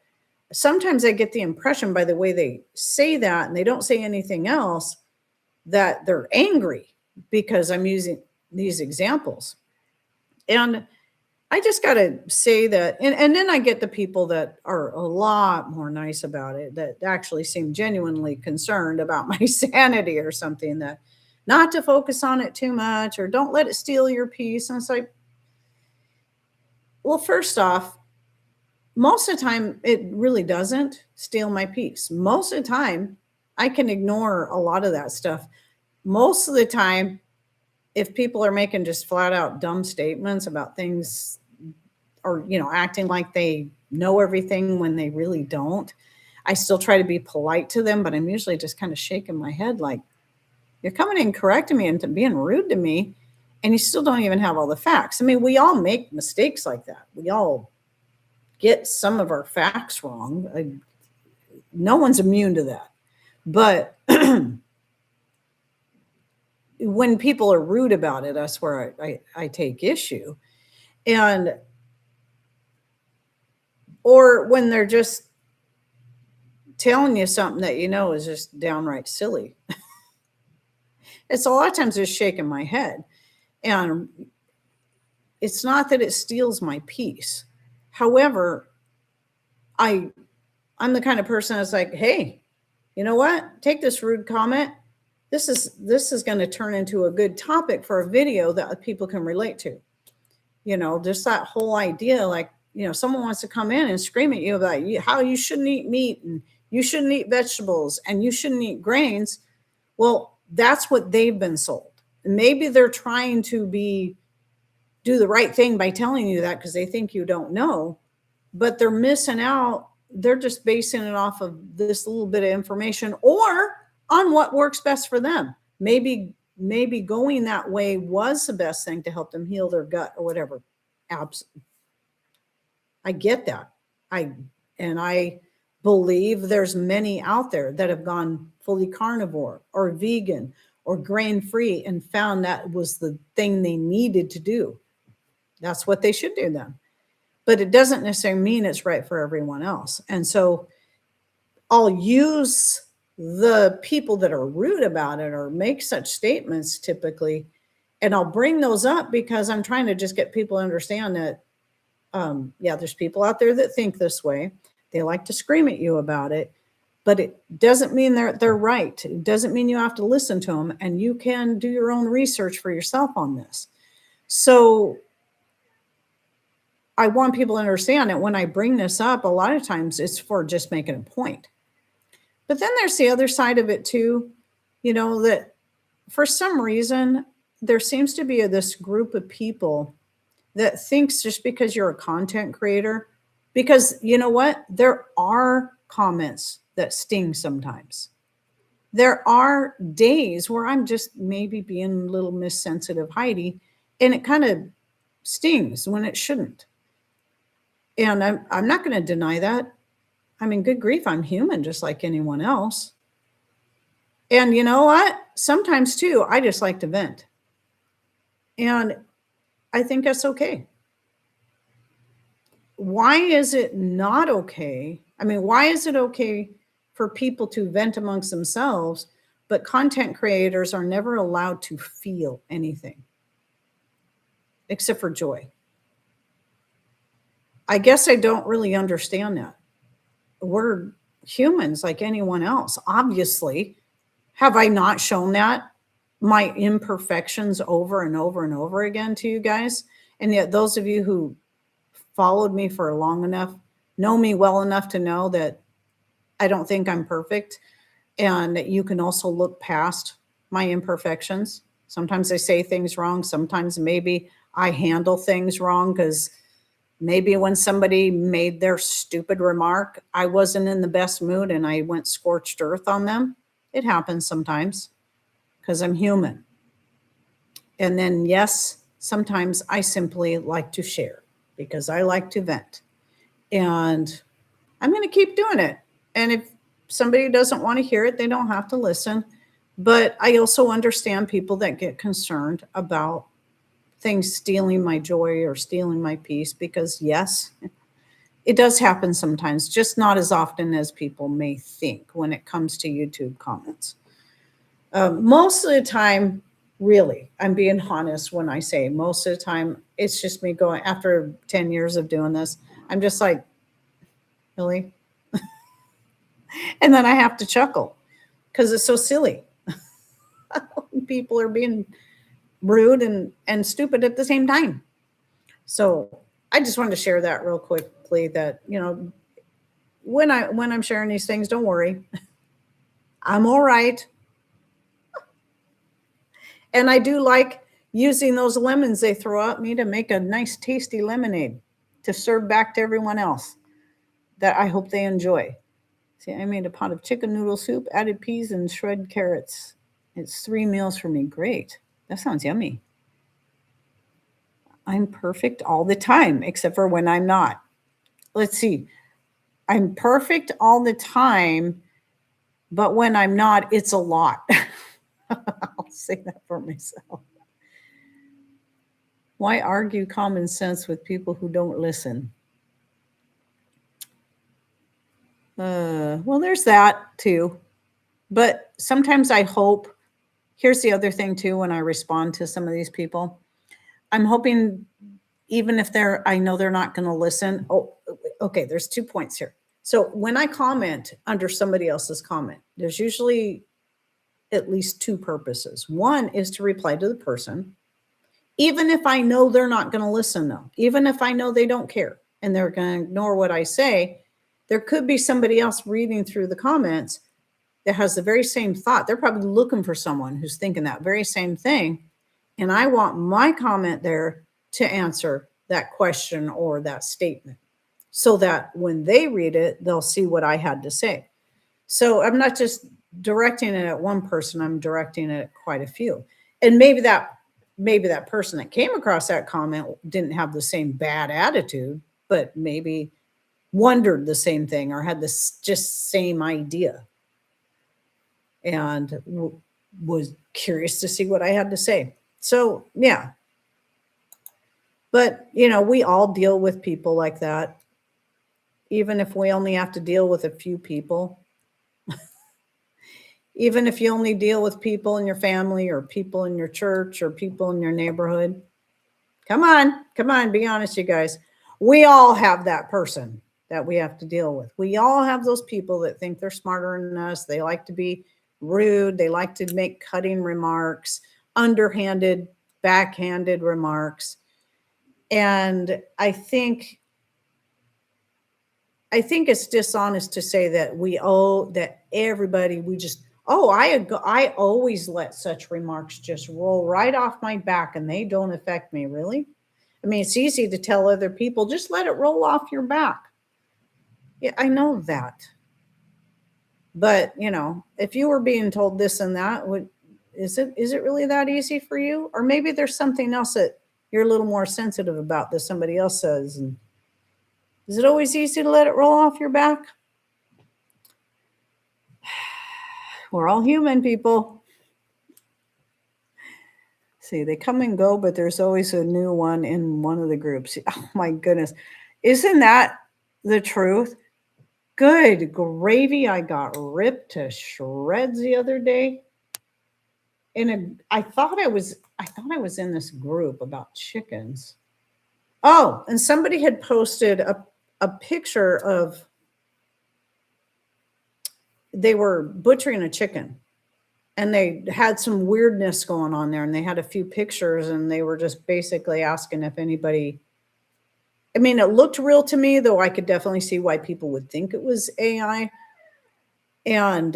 sometimes I get the impression by the way they say that, and they don't say anything else, that they're angry because I'm using these examples. And I just got to say that, and then I get the people that are a lot more nice about it, that actually seem genuinely concerned about my sanity or something, that not to focus on it too much or don't let it steal your peace. And it's like, well, first off, most of the time, it really doesn't steal my peace. Most of the time, I can ignore a lot of that stuff. Most of the time, if people are making just flat out dumb statements about things or, acting like they know everything when they really don't, I still try to be polite to them, but I'm usually just kind of shaking my head like, you're coming in correcting me and being rude to me, and you still don't even have all the facts. I mean, we all make mistakes like that. We all get some of our facts wrong. No one's immune to that. But when people are rude about it, that's where I take issue. Or when they're just telling you something that is just downright silly. It's a lot of times just shaking my head. And It's not that it steals my peace. However, I'm the kind of person that's like, hey, you know what? Take this rude comment. This is going to turn into a good topic for a video that people can relate to. Just that whole idea, like, someone wants to come in and scream at you about how you shouldn't eat meat and you shouldn't eat vegetables and you shouldn't eat grains. Well, that's what they've been sold. Maybe they're trying to do the right thing by telling you that because they think you don't know, but they're missing out. They're just basing it off of this little bit of information or on what works best for them. Maybe going that way was the best thing to help them heal their gut or whatever. I get that. I believe there's many out there that have gone fully carnivore or vegan or grain-free and found that was the thing they needed to do. That's what they should do then. But it doesn't necessarily mean it's right for everyone else. And so I'll use the people that are rude about it or make such statements typically, and I'll bring those up because I'm trying to just get people to understand that, there's people out there that think this way. They like to scream at you about it, but it doesn't mean they're right. It doesn't mean you have to listen to them, and you can do your own research for yourself on this. So I want people to understand that when I bring this up, a lot of times it's for just making a point. But then there's the other side of it too, that for some reason, there seems to be this group of people that thinks just because you're a content creator, because you know what? There are comments that sting sometimes. There are days where I'm just maybe being a little missensitive Heidi, and it kind of stings when it shouldn't. And I'm not going to deny that. I mean, good grief, I'm human just like anyone else. And you know what? Sometimes too, I just like to vent. And I think that's okay. Why is it not okay? I mean, why is it okay for people to vent amongst themselves, but content creators are never allowed to feel anything except for joy? I guess I don't really understand that. We're humans like anyone else. Obviously, have I not shown that? My imperfections over and over and over again to you guys? And yet those of you who followed me for long enough know me well enough to know that I don't think I'm perfect, and that you can also look past my imperfections. Sometimes I say things wrong. Sometimes maybe I handle things wrong because maybe when somebody made their stupid remark, I wasn't in the best mood and I went scorched earth on them. It happens sometimes because I'm human. And then, yes, sometimes I simply like to share because I like to vent. And I'm going to keep doing it. And if somebody doesn't want to hear it, they don't have to listen. But I also understand people that get concerned about things stealing my joy or stealing my peace, because yes, it does happen sometimes, just not as often as people may think when it comes to YouTube comments. Most of the time, really, I'm being honest when I say most of the time, it's just me going, after 10 years of doing this, I'm just like, really? And then I have to chuckle because it's so silly. People are being rude and stupid at the same time. So I just wanted to share that real quickly, that, when I'm sharing these things, don't worry. I'm all right. And I do like using those lemons they throw at me to make a nice tasty lemonade to serve back to everyone else that I hope they enjoy. See, I made a pot of chicken noodle soup, added peas and shredded carrots. It's 3 meals for me. Great. That sounds yummy. I'm perfect all the time, except for when I'm not. Let's see. I'm perfect all the time, but when I'm not, it's a lot. I'll say that for myself. Why argue common sense with people who don't listen? Well, there's that too. But sometimes I hope, here's the other thing too, when I respond to some of these people, I'm hoping even if I know they're not going to listen. Oh, okay. There's 2 points here. So when I comment under somebody else's comment, there's usually at least 2 purposes. One is to reply to the person, even if I know they're not going to listen, though, even if I know they don't care and they're going to ignore what I say, there could be somebody else reading through the comments that has the very same thought. They're probably looking for someone who's thinking that very same thing. And I want my comment there to answer that question or that statement so that when they read it, they'll see what I had to say. So I'm not just directing it at one person, I'm directing it at quite a few. And maybe that person that came across that comment didn't have the same bad attitude, but maybe wondered the same thing or had this just same idea and was curious to see what I had to say. So, yeah. But, we all deal with people like that. Even if we only have to deal with a few people. Even if you only deal with people in your family or people in your church or people in your neighborhood. Come on, be honest, you guys. We all have that person that we have to deal with. We all have those people that think they're smarter than us. They like to be rude. They like to make cutting remarks, underhanded, backhanded remarks. And I think it's dishonest to say that everybody, I always let such remarks just roll right off my back and they don't affect me. Really? I mean, it's easy to tell other people, just let it roll off your back. Yeah, I know that. But, if you were being told this and that, is it really that easy for you? Or maybe there's something else that you're a little more sensitive about that somebody else says. And is it always easy to let it roll off your back? We're all human, people. See, they come and go, but there's always a new one in one of the groups. Oh my goodness. Isn't that the truth? Good gravy. I got ripped to shreds the other day. I thought I was in this group about chickens. Oh, and somebody had posted a picture of they were butchering a chicken and they had some weirdness going on there and they had a few pictures and they were just basically asking if anybody, I mean, it looked real to me, though I could definitely see why people would think it was AI. And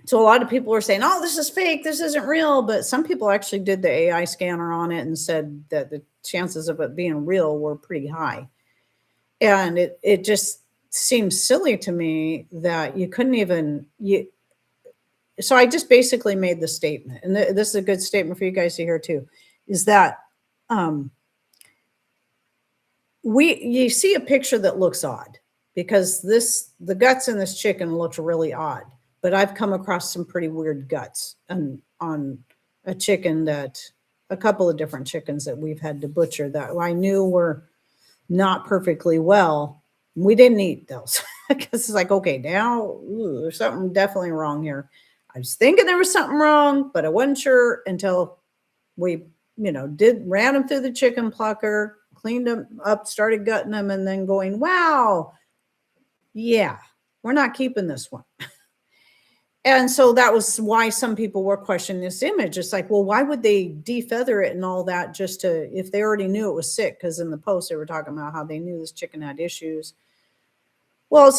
so a lot of people were saying, oh, this is fake, this isn't real. But some people actually did the AI scanner on it and said that the chances of it being real were pretty high. And it just seems silly to me that you couldn't even, so I just basically made the statement, and this is a good statement for you guys to hear too, is that you see a picture that looks odd because the guts in this chicken looks really odd, but I've come across some pretty weird guts on a chicken a couple of different chickens that we've had to butcher that I knew were not perfectly well. We didn't eat those because it's like, okay, now there's something definitely wrong here. I was thinking there was something wrong, but I wasn't sure until we, ran them through the chicken plucker, cleaned them up, started gutting them, and then going, wow, yeah, we're not keeping this one. And so that was why some people were questioning this image. It's like, well, why would they defeather it and all that just if they already knew it was sick? Because in the post, they were talking about how they knew this chicken had issues. Well,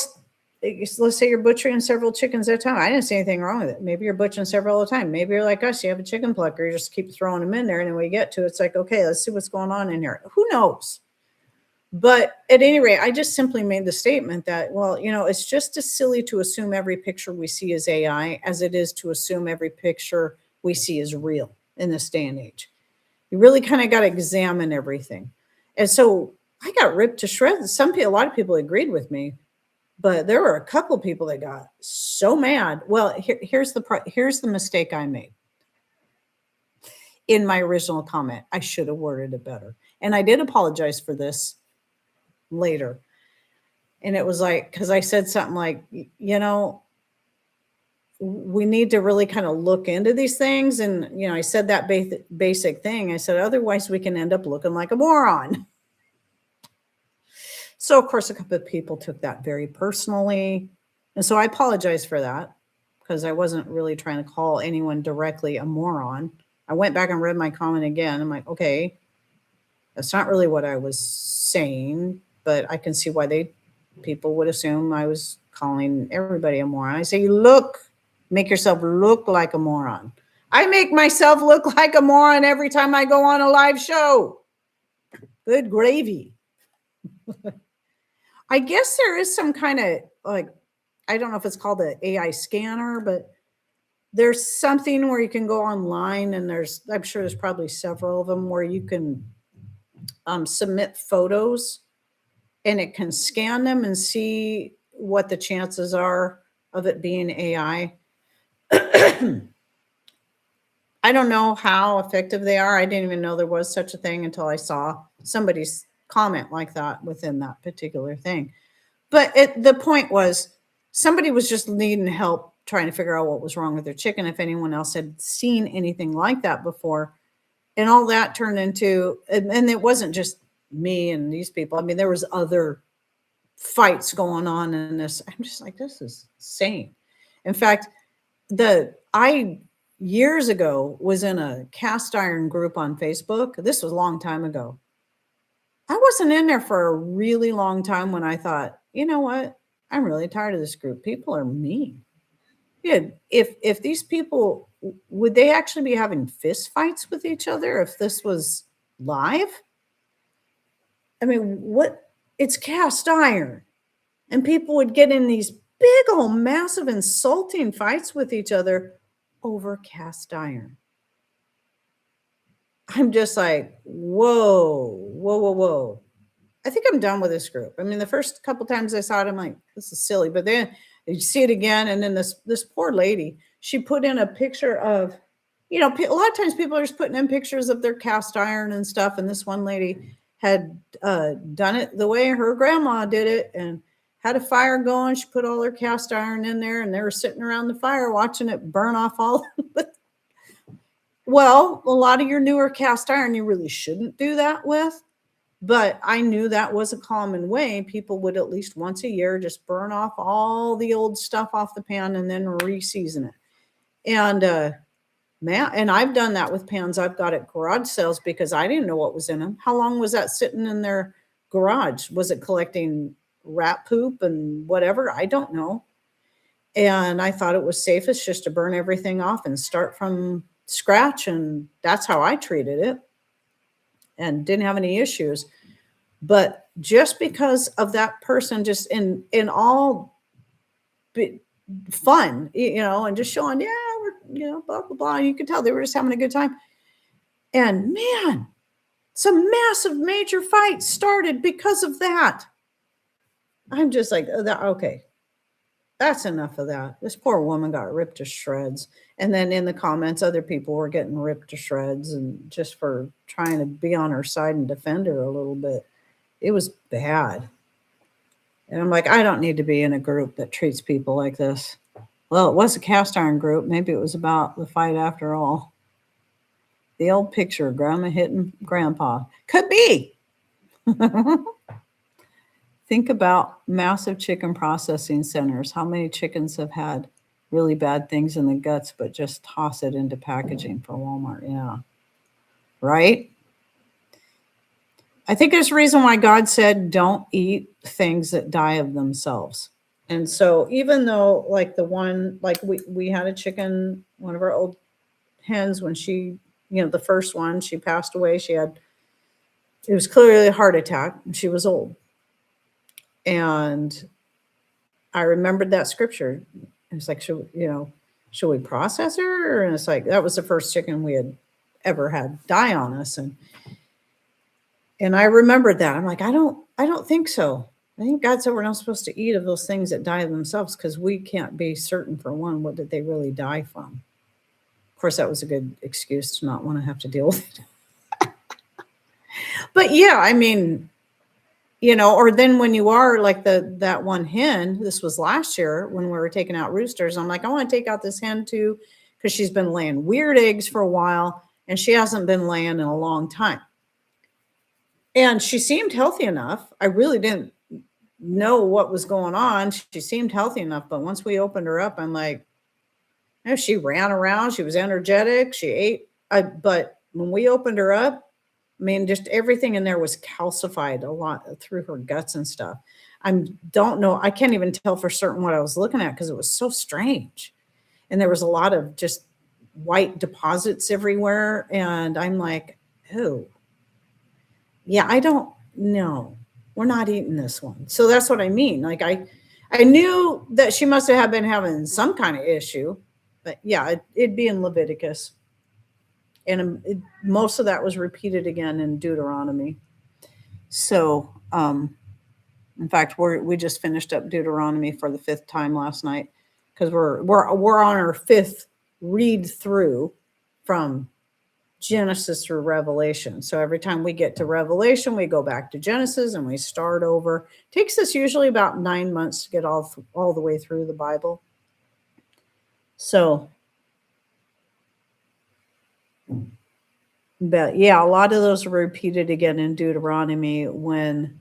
let's say you're butchering several chickens at a time. I didn't see anything wrong with it. Maybe you're butchering several at a time. Maybe you're like us, you have a chicken plucker, you just keep throwing them in there. And then we get to it's like, okay, let's see what's going on in here. Who knows? But at any rate, I just simply made the statement that, well, it's just as silly to assume every picture we see is AI as it is to assume every picture we see is real in this day and age. You really kind of got to examine everything. And so I got ripped to shreds. A lot of people agreed with me, but there were a couple of people that got so mad. Well, here's the mistake I made. In my original comment, I should have worded it better. And I did apologize for this later. And it was like, because I said something like, we need to really kind of look into these things. And, I said that basic thing. I said, otherwise we can end up looking like a moron. So, of course, a couple of people took that very personally. And so I apologize for that because I wasn't really trying to call anyone directly a moron. I went back and read my comment again. I'm like, okay, that's not really what I was saying, but I can see why people would assume I was calling everybody a moron. I say, make yourself look like a moron. I make myself look like a moron every time I go on a live show. Good gravy. I guess there is some kind of I don't know if it's called an AI scanner, but there's something where you can go online and I'm sure there's probably several of them where you can submit photos and it can scan them and see what the chances are of it being AI. I don't know how effective they are. I didn't even know there was such a thing until I saw somebody's comment like that within that particular thing. But the point was somebody was just needing help trying to figure out what was wrong with their chicken, if anyone else had seen anything like that before. And all that turned into, and it wasn't just me and these people. I mean, there was other fights going on in this. I'm just like, this is insane. In fact, I years ago was in a cast iron group on Facebook. This was a long time ago. I wasn't in there for a really long time when I thought, you know what? I'm really tired of this group. People are mean. Yeah, if these people, would they actually be having fist fights with each other if this was live? I mean, it's cast iron. And people would get in these big old massive insulting fights with each other over cast iron. I'm just like, whoa. I think I'm done with this group. I mean, the first couple times I saw it, I'm like, this is silly. But then you see it again. And then this poor lady, she put in a picture of, a lot of times people are just putting in pictures of their cast iron and stuff. And this one lady had done it the way her grandma did it and had a fire going. She put all her cast iron in there and they were sitting around the fire watching it burn off all. Well, a lot of your newer cast iron, you really shouldn't do that with. But I knew that was a common way. People would at least once a year just burn off all the old stuff off the pan and then re-season it. And and I've done that with pans I've got at garage sales because I didn't know what was in them. How long was that sitting in their garage? Was it collecting rat poop and whatever? I don't know. And I thought it was safest just to burn everything off and start from scratch. And that's how I treated it. And didn't have any issues. But just because of that person, just in all fun, and just showing, we're, blah, blah, blah. You could tell they were just having a good time. And man, some massive major fights started because of that. I'm just like, okay, that's enough of that. This poor woman got ripped to shreds. And then in the comments, other people were getting ripped to shreds and just for trying to be on her side and defend her a little bit. It was bad. And I'm like, I don't need to be in a group that treats people like this. Well, it was a cast iron group. Maybe it was about the fight after all. The old picture of grandma hitting grandpa. Could be. Think about massive chicken processing centers. How many chickens have had really bad things in the guts, but just toss it into packaging for Walmart? Yeah. Right? I think there's a reason why God said, don't eat things that die of themselves. And so even though we had a chicken, one of our old hens, when she, the first one, she passed away. It was clearly a heart attack and she was old. And I remembered that scripture. It's like, should we process her? And it's like, that was the first chicken we had ever had die on us. And I remembered that. I'm like, I don't think so. I think God said we're not supposed to eat of those things that die of themselves because we can't be certain, for one, what did they really die from? Of course, that was a good excuse to not want to have to deal with it. But yeah, I mean, or then when you are like that one hen, this was last year when we were taking out roosters, I'm like, I want to take out this hen too, because she's been laying weird eggs for a while and she hasn't been laying in a long time. And she seemed healthy enough. I really didn't know what was going on. She seemed healthy enough, but once we opened her up, I'm like, she ran around, she was energetic, she ate. But when we opened her up, I mean, just everything in there was calcified a lot through her guts and stuff. Don't know. I can't even tell for certain what I was looking at because it was so strange. And there was a lot of just white deposits everywhere. And I'm like, oh, yeah, I don't know. We're not eating this one. So that's what I mean. Like I knew that she must have been having some kind of issue, but yeah, it'd be in Leviticus. And most of that was repeated again in Deuteronomy. So, in fact, we just finished up Deuteronomy for the 5th time last night because we're on our 5th read through from Genesis through Revelation. So every time we get to Revelation, we go back to Genesis and we start over. It takes us usually about 9 months to get all the way through the Bible. So, but yeah, a lot of those are repeated again in Deuteronomy when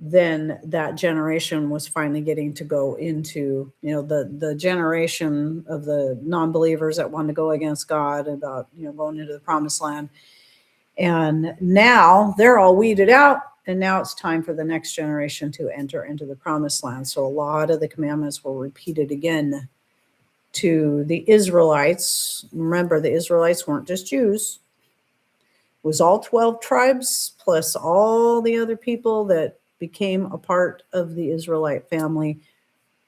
then that generation was finally getting to go into, the generation of the non-believers that wanted to go against God about, going into the promised land. And now they're all weeded out. And now it's time for the next generation to enter into the promised land. So a lot of the commandments were repeated again to the Israelites. Remember, the Israelites weren't just Jews. It was all 12 tribes plus all the other people that became a part of the Israelite family,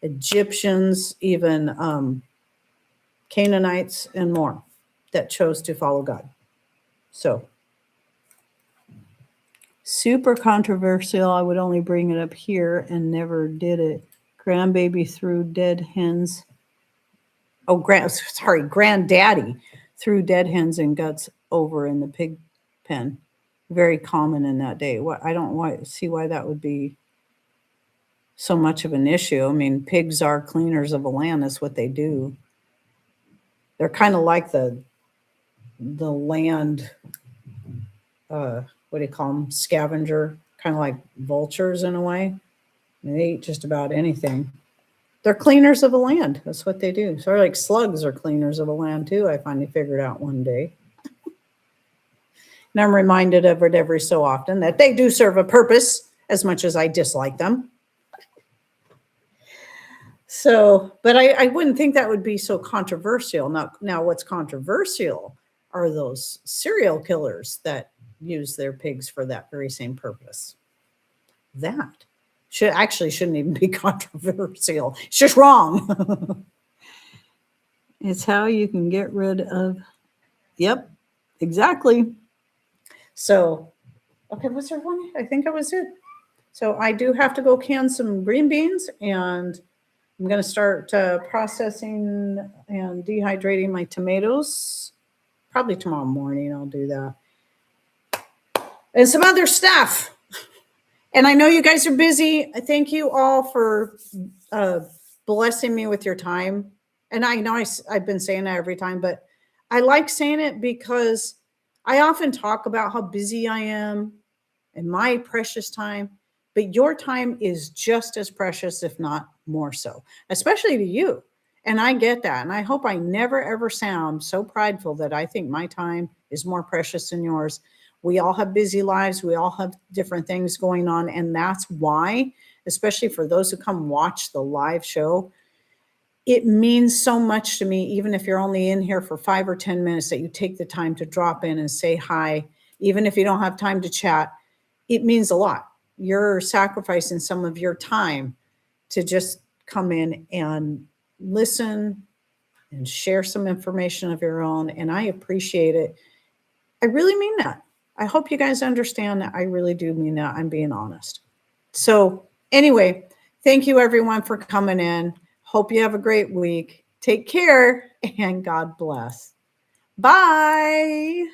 Egyptians, even Canaanites and more that chose to follow God. So super controversial. I would only bring it up here and never did it. Grandbaby threw dead hens. Oh, granddaddy threw dead hens and guts over in the pig pen. Very common in that day. I don't see why that would be so much of an issue. I mean, pigs are cleaners of a land. That's what they do. They're kind of like the land, what do you call them? Scavenger, kind of like vultures in a way. They eat just about anything. They're cleaners of a land. That's what they do. Sort of like slugs are cleaners of a land too. I finally figured out one day. And I'm reminded of it every so often that they do serve a purpose as much as I dislike them. So, but I wouldn't think that would be so controversial. Now what's controversial are those serial killers that use their pigs for that very same purpose. That shouldn't even be controversial. It's just wrong. It's how you can get rid of. Yep, exactly. So, okay, was there one? I think that was it. So I do have to go can some green beans, and I'm going to start processing and dehydrating my tomatoes. Probably tomorrow morning I'll do that. And some other stuff. And I know you guys are busy. I thank you all for blessing me with your time. And I know I've been saying that every time, but I like saying it because I often talk about how busy I am and my precious time, but your time is just as precious, if not more so, especially to you. And I get that. And I hope I never, ever sound so prideful that I think my time is more precious than yours. We all have busy lives. We all have different things going on. And that's why, especially for those who come watch the live show, it means so much to me, even if you're only in here for 5 or 10 minutes, that you take the time to drop in and say hi, even if you don't have time to chat. It means a lot. You're sacrificing some of your time to just come in and listen and share some information of your own. And I appreciate it. I really mean that. I hope you guys understand that I really do mean that. I'm being honest. So anyway, thank you everyone for coming in. Hope you have a great week. Take care and God bless. Bye.